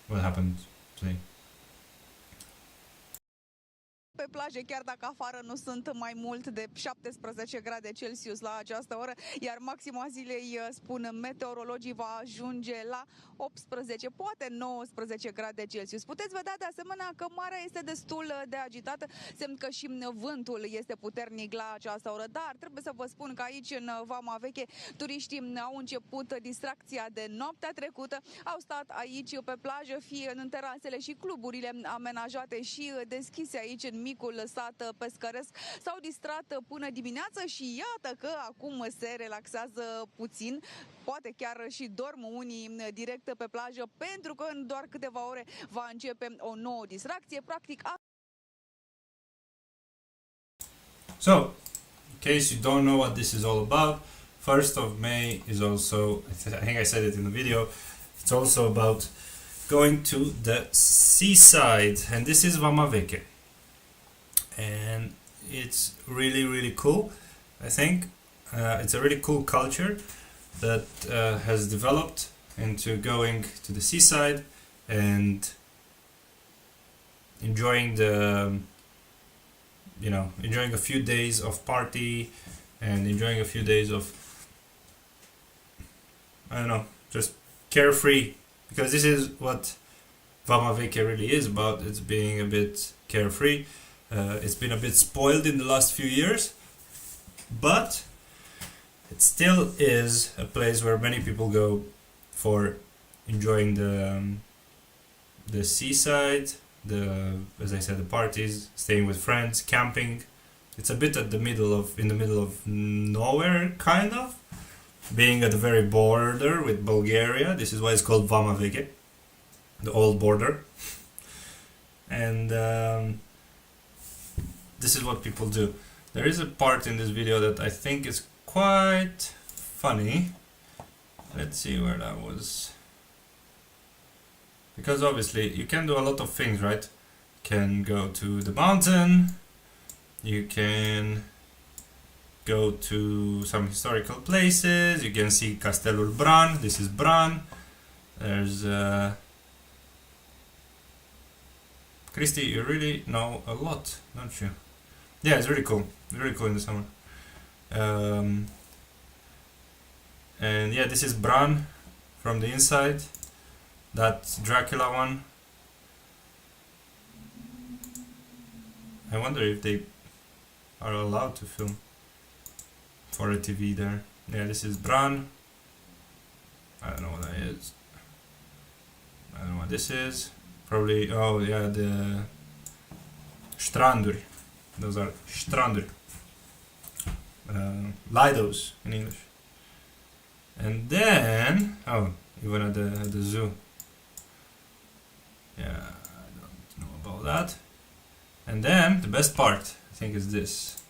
what happened today. Pe plaje, chiar dacă afară nu sunt mai mult de 17 grade Celsius la această oră, iar maxima zilei, spun meteorologii, va ajunge la 18, poate 19 grade Celsius. Puteți vedea de asemenea că marea este destul de agitată, semn că și vântul este puternic la această oră, dar trebuie să vă spun că aici în Vama Veche turiștii au început distracția de noaptea trecută, au stat aici pe plajă, fie în terasele și cluburile amenajate și deschise aici în micul sat pescăresc, s-au distrat până dimineață și iată că acum se relaxează puțin, poate chiar și dorm unii direct pe plajă, pentru că în doar câteva ore va începe o nouă distracție, practic. So, in case you don't know what this is all about, 1st of May is also, I think I said it in the video, it's also about going to the seaside, and this is Vama Veche. And it's really cool. I think it's a really cool culture that has developed into going to the seaside and enjoying enjoying a few days of party and enjoying a few days of, I don't know, just carefree, because this is what Vama Veche really is about. It's being a bit carefree. It's been a bit spoiled in the last few years, but it still is a place where many people go for enjoying the seaside, as I said, the parties, staying with friends, camping. It's a bit in the middle of nowhere, kind of, being at the very border with Bulgaria. This is why it's called Vama Veche, the old border. and this is what people do. There is a part in this video that I think is quite funny. Let's see where that was. Because obviously you can do a lot of things, right? You can go to the mountain, you can go to some historical places, you can see Castelul Bran, this is Bran. There's Christy, you really know a lot, don't you? Yeah, it's really cool in the summer. And yeah, this is Bran from the inside. That's Dracula one. I wonder if they are allowed to film for a TV there. Yeah, this is Bran. I don't know what that is. I don't know what this is. Probably, oh yeah, the stranduri. Those are stranduri. Lidos in English. And then, oh, even at the zoo. Yeah, I don't know about that. And then, the best part, I think, is this.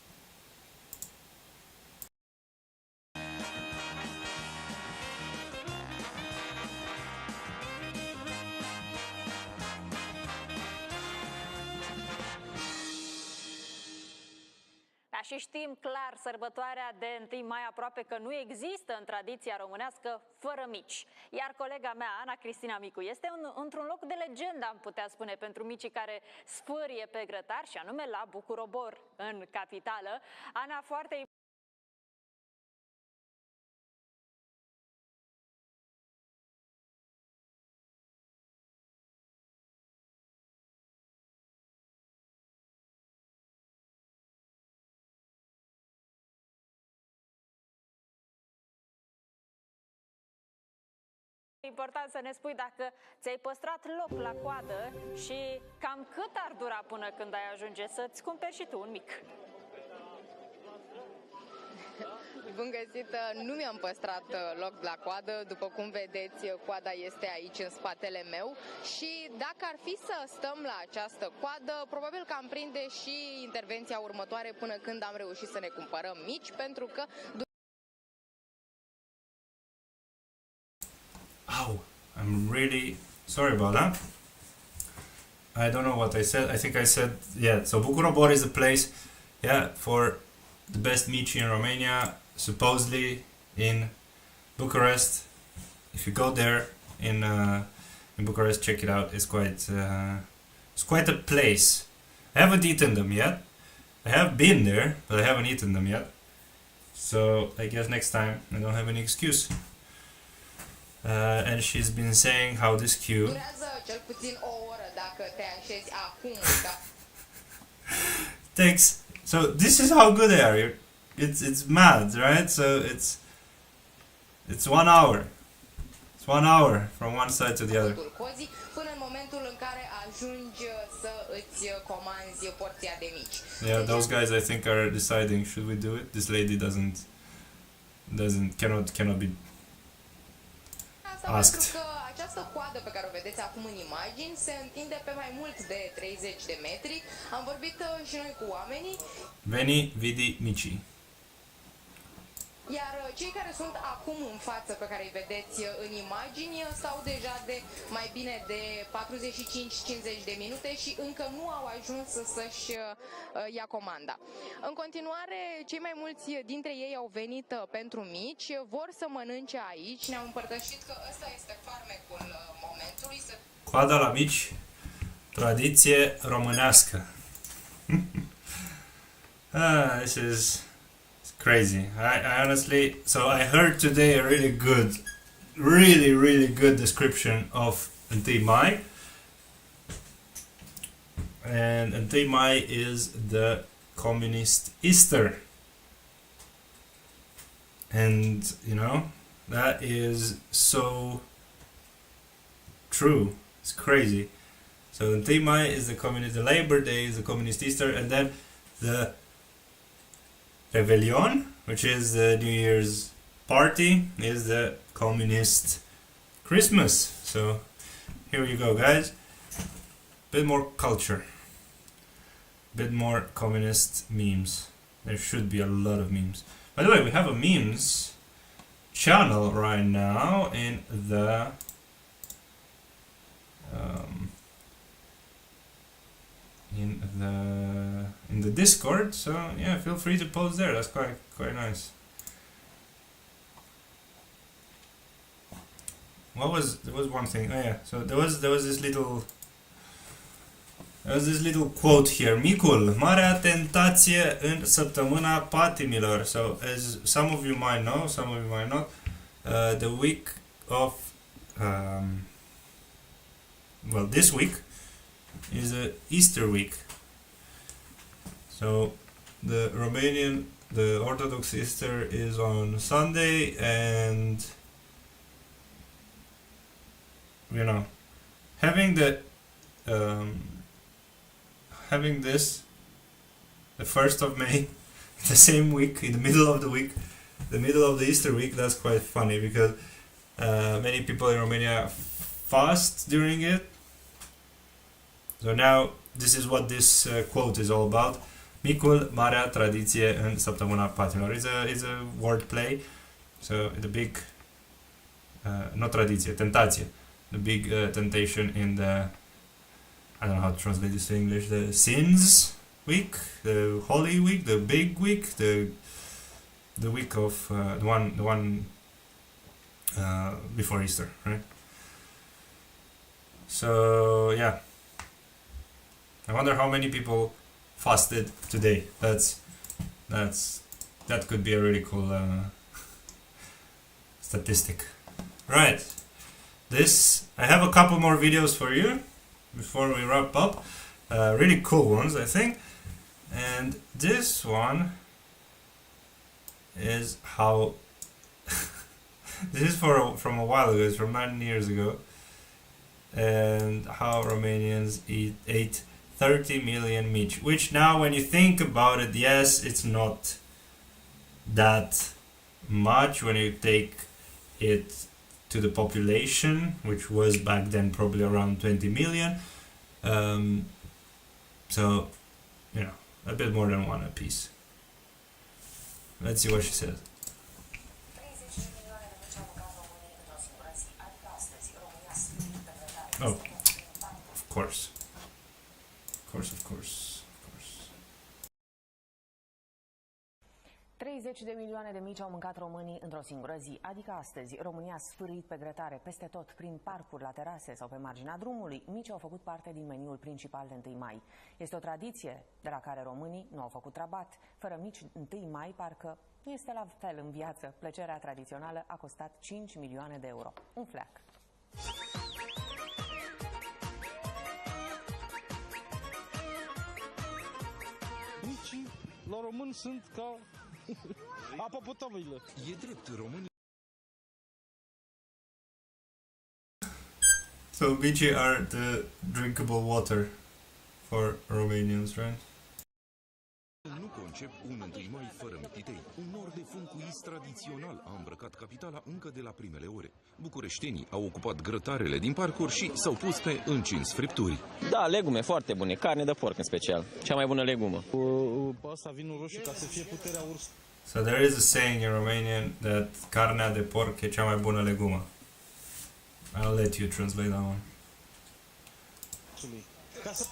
Da, și știm clar, sărbătoarea de 1 mai aproape că nu există în tradiția românească fără mici. Iar colega mea, Ana Cristina Micu, este într-un loc de legendă, am putea spune, pentru micii care sfârie pe grătar, și anume la Bucurobor, în capitală. Ana, foarte important să ne spui dacă ți-ai păstrat loc la coadă și cam cât ar dura până când ai ajunge să-ți cumperi și tu un mic. Bun găsit! Nu mi-am păstrat loc la coadă. După cum vedeți, coada este aici în spatele meu și dacă ar fi să stăm la această coadă, probabil că am prinde și intervenția următoare până când am reușit să ne cumpărăm mici, pentru că... Ow, I'm really sorry about that. I don't know what I said. I think I said, yeah, so Bucurobor is a place, yeah, for the best mici in Romania, supposedly in Bucharest. If you go there in Bucharest, check it out. It's quite a place. I haven't eaten them yet. I have been there, but I haven't eaten them yet. So I guess next time I don't have any excuse. And she's been saying how this queue Durează cel puțin o oră dacă te așezi acum. takes. So this is how good they are. It's mad, right? So it's 1 hour. It's 1 hour from one side to the other. Până în momentul în care ajungi să îți comanzi porția de mici. Yeah, those guys I think are deciding should we do it. This lady cannot be asked. Pentru că această coadă pe care o vedeți acum în imagini se întinde pe mai mult de 30 de metri. Am vorbit și noi cu oamenii. Veni, vidi, mici. Iar cei care sunt acum în față, pe care îi vedeți în imagini, stau deja de mai bine de 45-50 de minute și încă nu au ajuns să-și ia comanda. În continuare, cei mai mulți dintre ei au venit pentru mici, vor să mănânce aici. Ne-au împărtășit că ăsta este farmecul momentului. Coada la mici, tradiție românească. This is crazy. I honestly, so I heard today a really good description of 1 Mai. And 1 Mai is the communist Easter. And, you know, that is so true. It's crazy. So 1 Mai is the Labor Day is the communist Easter, and then the Rebellion, which is the New Year's party, is the communist Christmas. So here you go, guys. bit more culture, bit more communist memes. There should be a lot of memes. By the way, we have a memes channel right now in the in the Discord. So yeah, feel free to post there. That's quite nice. There was one thing. Oh yeah, so there was this little quote here. Micul, marea tentație în săptămâna patimilor. So as some of you might know, some of you might not, the week of well, this week is a Easter week. So the Orthodox Easter is on Sunday, and you know, having this the 1st of May, the same week, in the middle of the week, the middle of the Easter week, that's quite funny because many people in Romania fast during it. So now this is what this quote is all about. Micul, marea tradiție în săptămâna patimilor. It's a word play. So the big not tradiție, tentație. The big temptation in the, I don't know how to translate this to English, the sins week, the holy week, the big week, the week of the one before Easter, right? So yeah, I wonder how many people fasted today. That could be a really cool statistic. Right. I have a couple more videos for you before we wrap up. Really cool ones, I think. And this one is how this is from a while ago. It's from 9 years ago. And how Romanians ate 30 million mici, which now when you think about it, yes, it's not that much when you take it to the population, which was back then probably around 20 million. So, you know, a bit more than one a piece. Let's see what she says. Oh, of course. Of course. 30 de milioane de mici au mâncat românii într-o singură zi, adică astăzi. România a sfârâit pe grătare peste tot, prin parcuri, la terase sau pe marginea drumului. Micii au făcut parte din meniul principal de 1 mai. Este o tradiție de la care românii nu au făcut rabat. Fără mici 1 mai, parcă nu este la fel în viață. Plăcerea tradițională a costat 5 milioane de euro. Un fleac. Micii la român sunt ca apa potabilă. E drept, românii. So mici are the drinkable water for Romanians, right? Nu concep un 1 mai fără mititei. Un nor de funcuiți tradițional a îmbrăcat capitala încă de la primele ore. Bucureștenii au ocupat grătarele din parcuri și s-au pus pe încins fripturi. Da, legume foarte bune, carne de porc în special. Cea mai bună legumă. Pe asta vinul roșu ca să fie puterea urs. So there is a saying in Romanian that carnea de porc e cea mai bună legumă. I'll let you translate that one. Ca să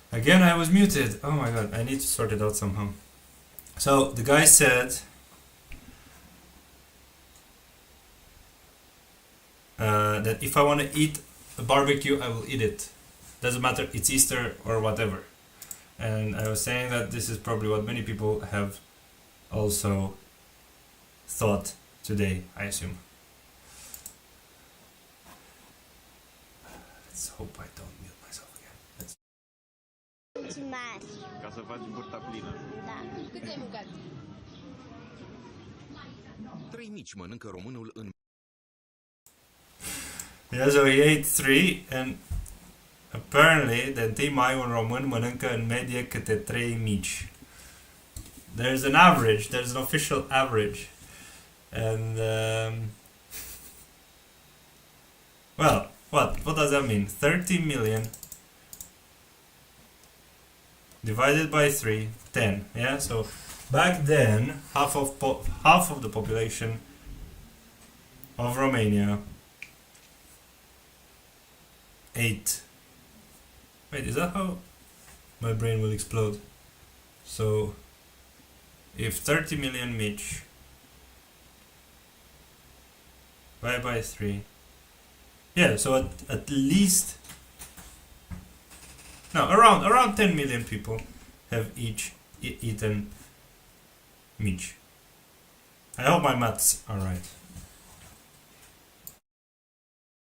Again, I was muted. Oh my god, I need to sort it out somehow. So the guy said that if I want to eat a barbecue, I will eat it. Doesn't matter, it's Easter or whatever. And I was saying that this is probably what many people have also thought today, I assume. Let's hope I don't mute myself again. Let's... Ca să faci burta plină. Da. Cât ai mâncat? 3 mici mănâncă românul în... Yeah, so he ate 3 and apparently the Timai un român mănâncă în medie câte 3 mici. There's an average, there's an official average. And well, what does that mean? 30 million divided by 3, 10. Yeah, so back then half of the population of Romania ate. Wait, is that how my brain will explode? So if 30 million mici divided by 3, yeah, so at least no, around 10 million people have each eaten mici. I hope my maths are right.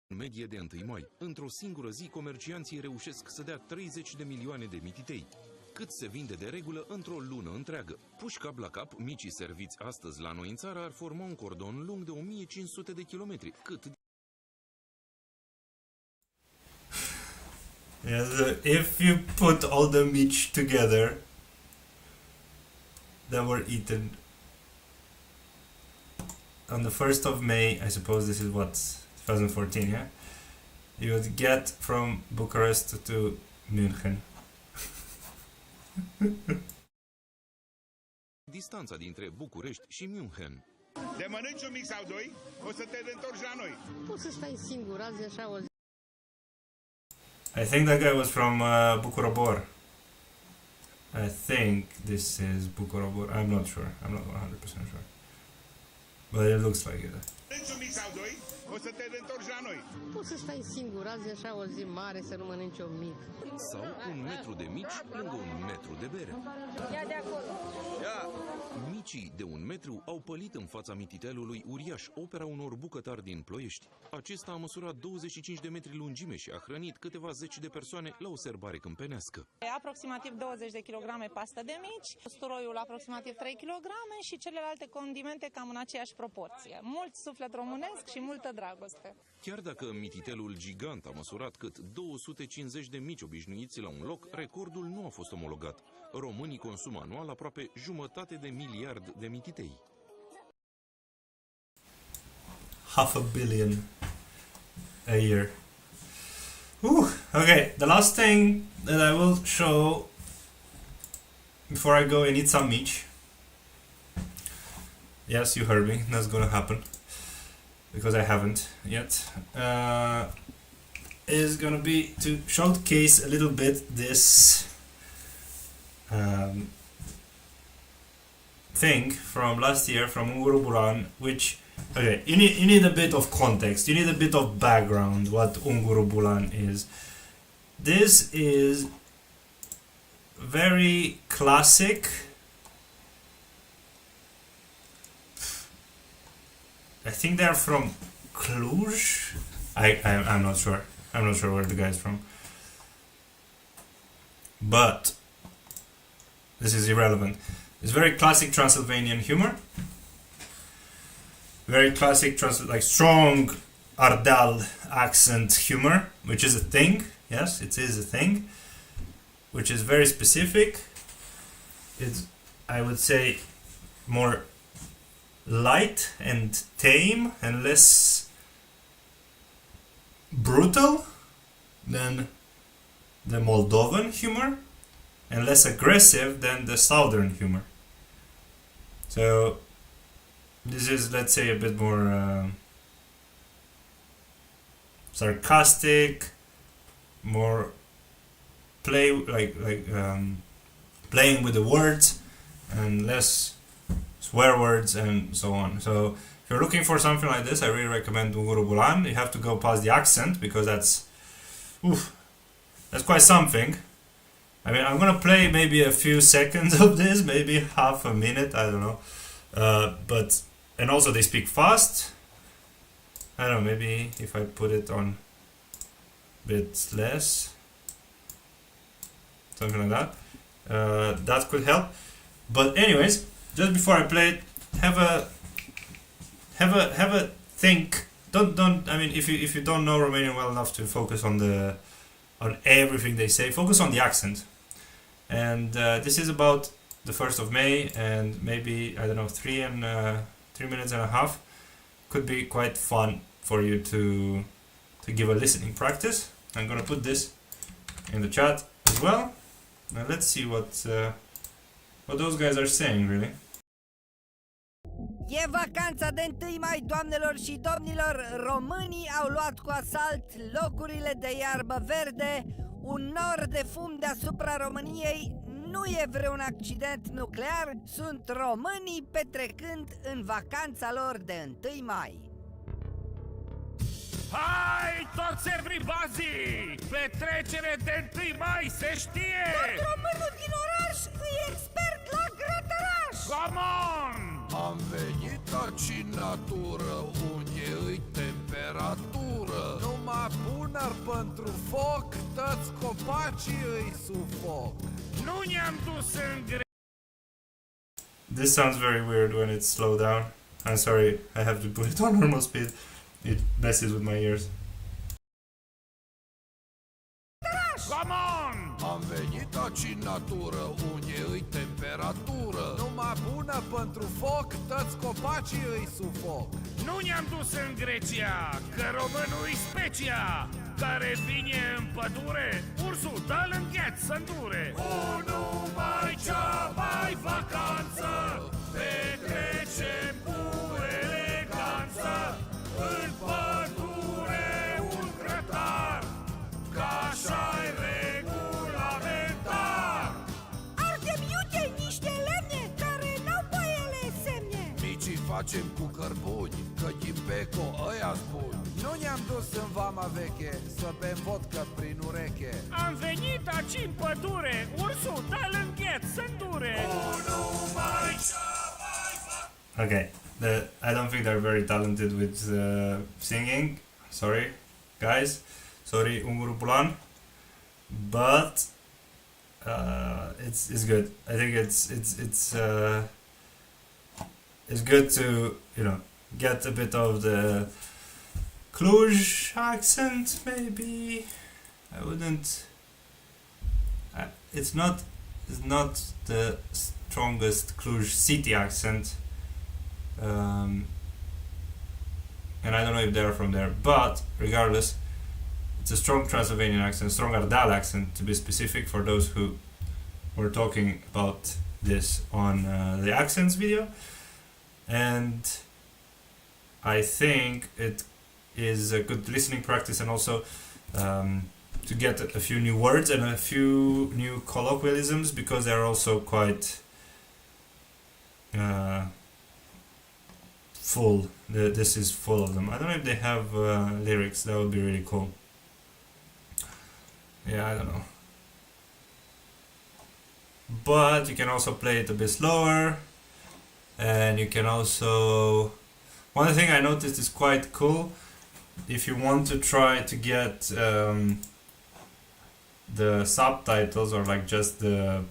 În medie de 1 mai, într-o singură zi, comercianții reușesc să dea 30 de milioane de mititei. Cât se vinde de regulă într-o lună întreagă. Puși cap la cap, micii serviți astăzi la noi în țară ar forma un cordon lung de 1500 de kilometri. Cât? Yeah, if you put all the mici together that were eaten on the 1st of May, I suppose this is what, 2014, yeah? You would get from Bucharest to München. Distanța dintre București și München. De mănânci un mic sau doi, o să te întorci la noi. Poți să stai singur azi așa o zi. I think that guy was from Bucurobor. I think this is Bucurobor. I'm not sure. I'm not 100% sure. But it looks like it. Mănânci un mic sau doi, o să te întorci la noi. Poți să stai singur azi așa o zi mare să nu mănânci o mic. Sau 1 metru de mici lângă 1 metru de bere. Ia de acolo. Ia! Micii de 1 metru au pălit în fața mititelului uriaș, opera unor bucătari din Ploiești. Acesta a măsurat 25 de metri lungime și a hrănit câteva zeci de persoane la o serbare câmpenească. Aproximativ 20 de kilograme pastă de mici, usturoiul aproximativ 3 kg și celelalte condimente cam în aceeași proporție. Mult suflet românesc și multă dragoste. Chiar dacă mititelul gigant a măsurat cât 250 de mici obișnuiți la un loc, recordul nu a fost omologat. Românii consumă anual aproape 1,5 miliard de mititei. 500 million a year. Okay, the last thing that I will show before I go and eat some mici. Yes, you heard me. That's gonna happen because I haven't yet. Is gonna be to showcase a little bit this thing from last year from Unguru Bulan, which okay, you need a bit of context, you need a bit of background what Unguru Bulan is. This is very classic. I think they're from Cluj. I'm not sure. I'm not sure where the guy's from. But this is irrelevant. It's very classic Transylvanian humor. Very classic, like strong Ardeal accent humor, which is a thing. Yes, it is a thing. Which is very specific. It's, I would say, more light and tame and less brutal than the Moldovan humor and less aggressive than the southern humor. So this is, let's say, a bit more sarcastic, more playing with the words and less swear words and so on. So if you're looking for something like this, I really recommend Unguru Bulan. You have to go past the accent because that's quite something. I mean, I'm gonna play maybe a few seconds of this, maybe half a minute, I don't know. And also they speak fast. I don't know, maybe if I put it on bit less, something like that. That could help. But anyways, just before I play it, have a think. Don't. I mean, if you don't know Romanian well enough to focus on everything they say, focus on the accent. And this is about the 1st of May, and maybe, I don't know, 3 minutes and a half could be quite fun for you to give a listening practice. I'm gonna put this in the chat as well. Now let's see what those guys are saying, really. E vacanța de 1 mai, doamnelor și domnilor. Românii au luat cu asalt locurile de iarbă verde. Un nor de fum deasupra României. Nu e vreun accident nuclear. Sunt românii petrecând în vacanța lor de 1 mai. Hai, toți everybody! Petrecere de 1 mai, se știe! Tot românul din oraș e expert la grătăraș! Come on! Am venit aici în natură, unde îi temperatură. Numai puner pentru foc, toți copacii îi sufoc. Nu ne-am dus în This sounds very weird when it's slowed down. I'm sorry, I have to put it on normal speed. It messes with my ears. Come on! Am venit aici în natură, unde îi temperatură. Numai bună pentru foc, toți copacii îi sufoc. Nu ne-am dus în Grecia, că românul-i specia, care vine în pădure, ursul dă-l în gheț să îndure. Unu mai cea mai vacanță, petrecem cu eleganță, în pădure un grătar, ca așa-i regulamentar. Ardem iute niște lemne care n-au pe ele semne. Micii facem cu cărbuni, că din beco ăia-s buni. Nu ne-am dus în vama veche, să bem vodcă prin ureche. Am venit aici în pădure, ursul dă-l în gheț să îndure. Unu mai cea mai Okay, I don't think they're very talented with singing. Sorry, guys. Sorry, Ungurupulan. But it's good. I think it's good to, you know, get a bit of the Cluj accent, maybe. I wouldn't. It's not the strongest Cluj city accent. And I don't know if they're from there, but regardless, it's a strong Transylvanian accent, strong Ardeal accent to be specific, for those who were talking about this on the accents video. And I think it is a good listening practice, and also to get a few new words and a few new colloquialisms, because they're also quite full. This is full of them. I don't know if they have lyrics. That would be really cool. Yeah, I don't know. But you can also play it a bit slower, and you can also... One thing I noticed is quite cool. If you want to try to get the subtitles, or like just the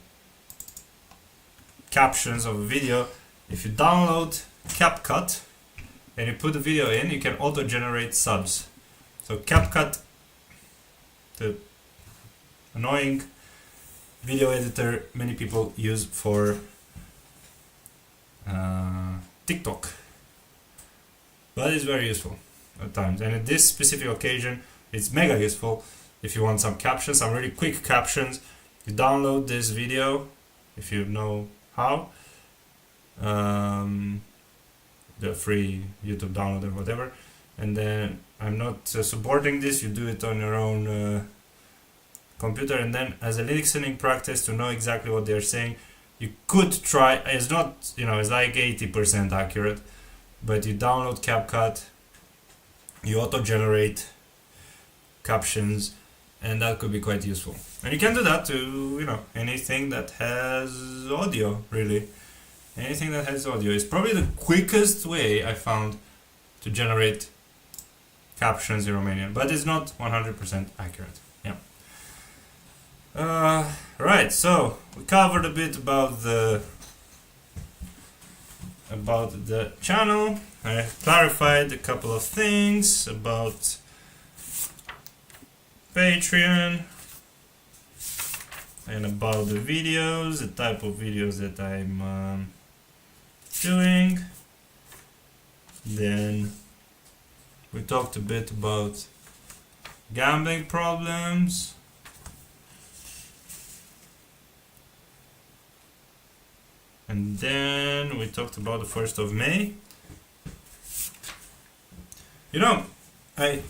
captions of a video, if you download CapCut and you put the video in, you can auto-generate subs. So CapCut, the annoying video editor many people use for TikTok, but it's very useful at times, and at this specific occasion it's mega useful if you want some captions, some really quick captions. You download this video, if you know how, the free YouTube download or whatever, and then I'm not supporting this, you do it on your own computer, and then as a listening practice to know exactly what they're saying, you could try. It's not, you know, it's like 80% accurate, but you download CapCut, you auto-generate captions, and that could be quite useful. And you can do that to, you know, anything that has audio, really. Anything that has audio is probably the quickest way I found to generate captions in Romanian, but it's not 100% accurate. Yeah. Right, so we covered a bit about the channel. I clarified a couple of things about Patreon and about the videos, the type of videos that I'm doing. Then we talked a bit about gambling problems. And then we talked about the 1st of May. You know, I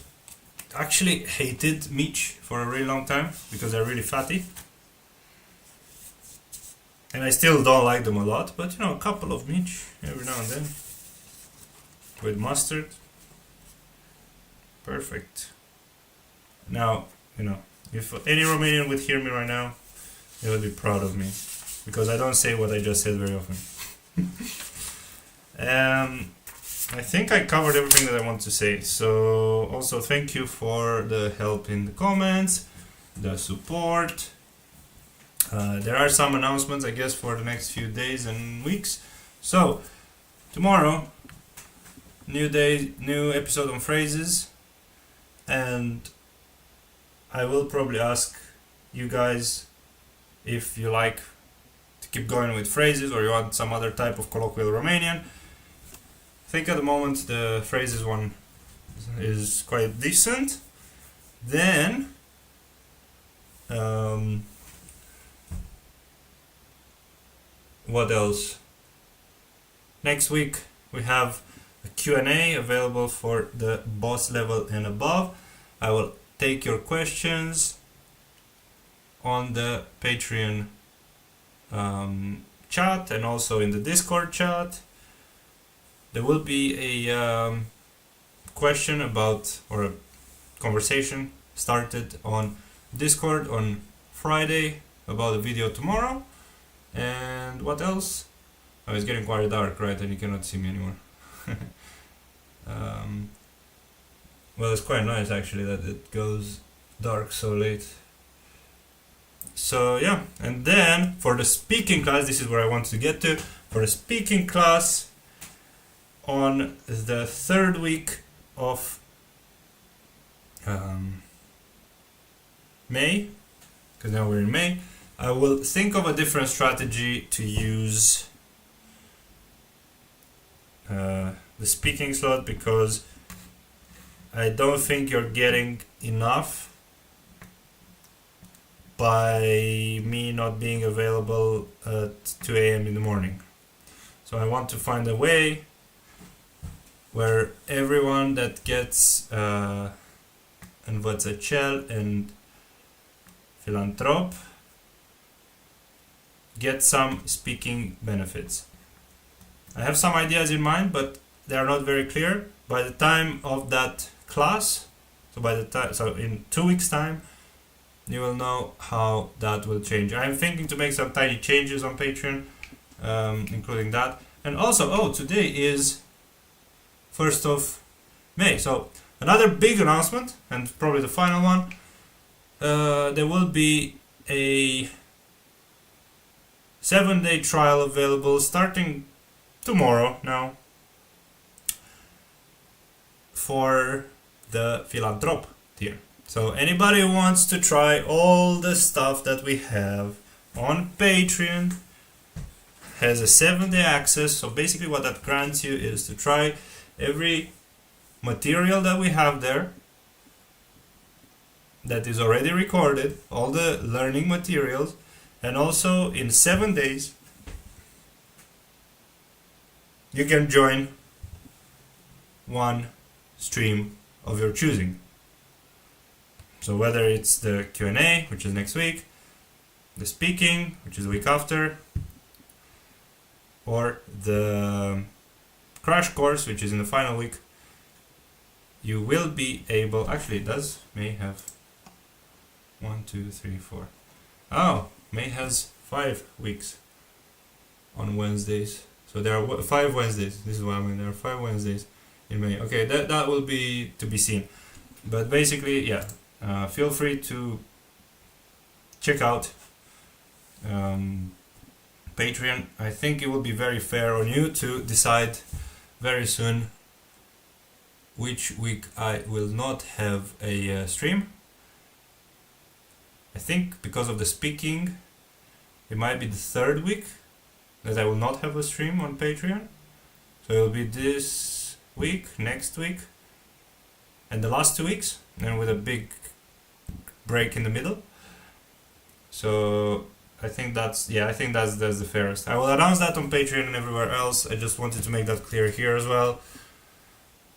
actually hated Mitch for a really long time because they're really fatty. And I still don't like them a lot, but you know, a couple of Mitch every now and then. With mustard. Perfect. Now, you know, if any Romanian would hear me right now, they would be proud of me. Because I don't say what I just said very often. I think I covered everything that I want to say. So also thank you for the help in the comments, the support. There are some announcements, I guess, for the next few days and weeks. So tomorrow, new day, new episode on phrases, and I will probably ask you guys if you like to keep going with phrases or you want some other type of colloquial Romanian. I think at the moment the phrases one is quite decent. Then what else? Next week we have a Q&A available for the boss level and above. I will take your questions on the Patreon chat and also in the Discord chat. There will be a question about, or a conversation started on Discord on Friday about the video tomorrow. And what else? Oh, it's getting quite dark, right? And you cannot see me anymore. Well, it's quite nice actually that it goes dark so late. So yeah, and then for the speaking class, this is where I want to get to. For the speaking class on the 3rd week of May, because now we're in May, I will think of a different strategy to use the speaking slot, because I don't think you're getting enough by me not being available at 2 a.m. in the morning. So I want to find a way where everyone that gets învățăcel and philanthrope get some speaking benefits. I have some ideas in mind, but they are not very clear. By the time of that class, so in 2 weeks' time, you will know how that will change. I'm thinking to make some tiny changes on Patreon, including that. And also, today is 1st of May. So another big announcement, and probably the final one. There will be a 7-day trial available starting tomorrow now for the philanthrope tier. So anybody who wants to try all the stuff that we have on Patreon has a 7-day access. So basically what that grants you is to try every material that we have there that is already recorded, all the learning materials, and also in 7 days you can join one stream of your choosing. So whether it's the Q&A, which is next week, the speaking, which is the week after, or the crash course, which is in the final week, you will be able, actually it may have 1, 2, 3, 4. Oh, May has 5 weeks on Wednesdays. So there are 5 Wednesdays. This is what I mean. There are 5 Wednesdays in May. Okay, that will be to be seen. But basically, yeah, feel free to check out Patreon. I think it will be very fair on you to decide very soon which week I will not have a stream. I think because of the speaking, it might be the third week that I will not have a stream on Patreon. So it will be this week, next week, and the last 2 weeks, and with a big break in the middle. So I think that's the fairest. I will announce that on Patreon and everywhere else. I just wanted to make that clear here as well.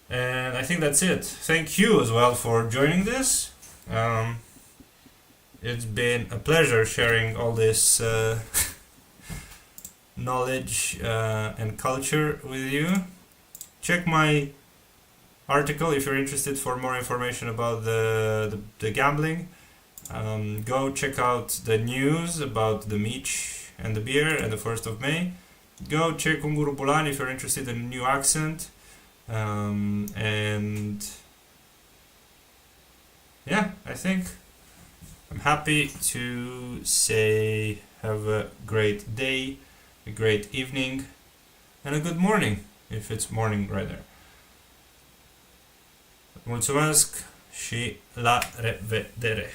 And I think that's it. Thank you as well for joining this. It's been a pleasure sharing all this knowledge and culture with you. Check my article if you're interested for more information about the gambling. Go check out the news about the Mici and the beer and the 1st of May. Go check Unguru Bulan if you're interested in a new accent. And yeah, I think I'm happy to say have a great day, a great evening, and a good morning if it's morning right there. Mulțumesc și la revedere!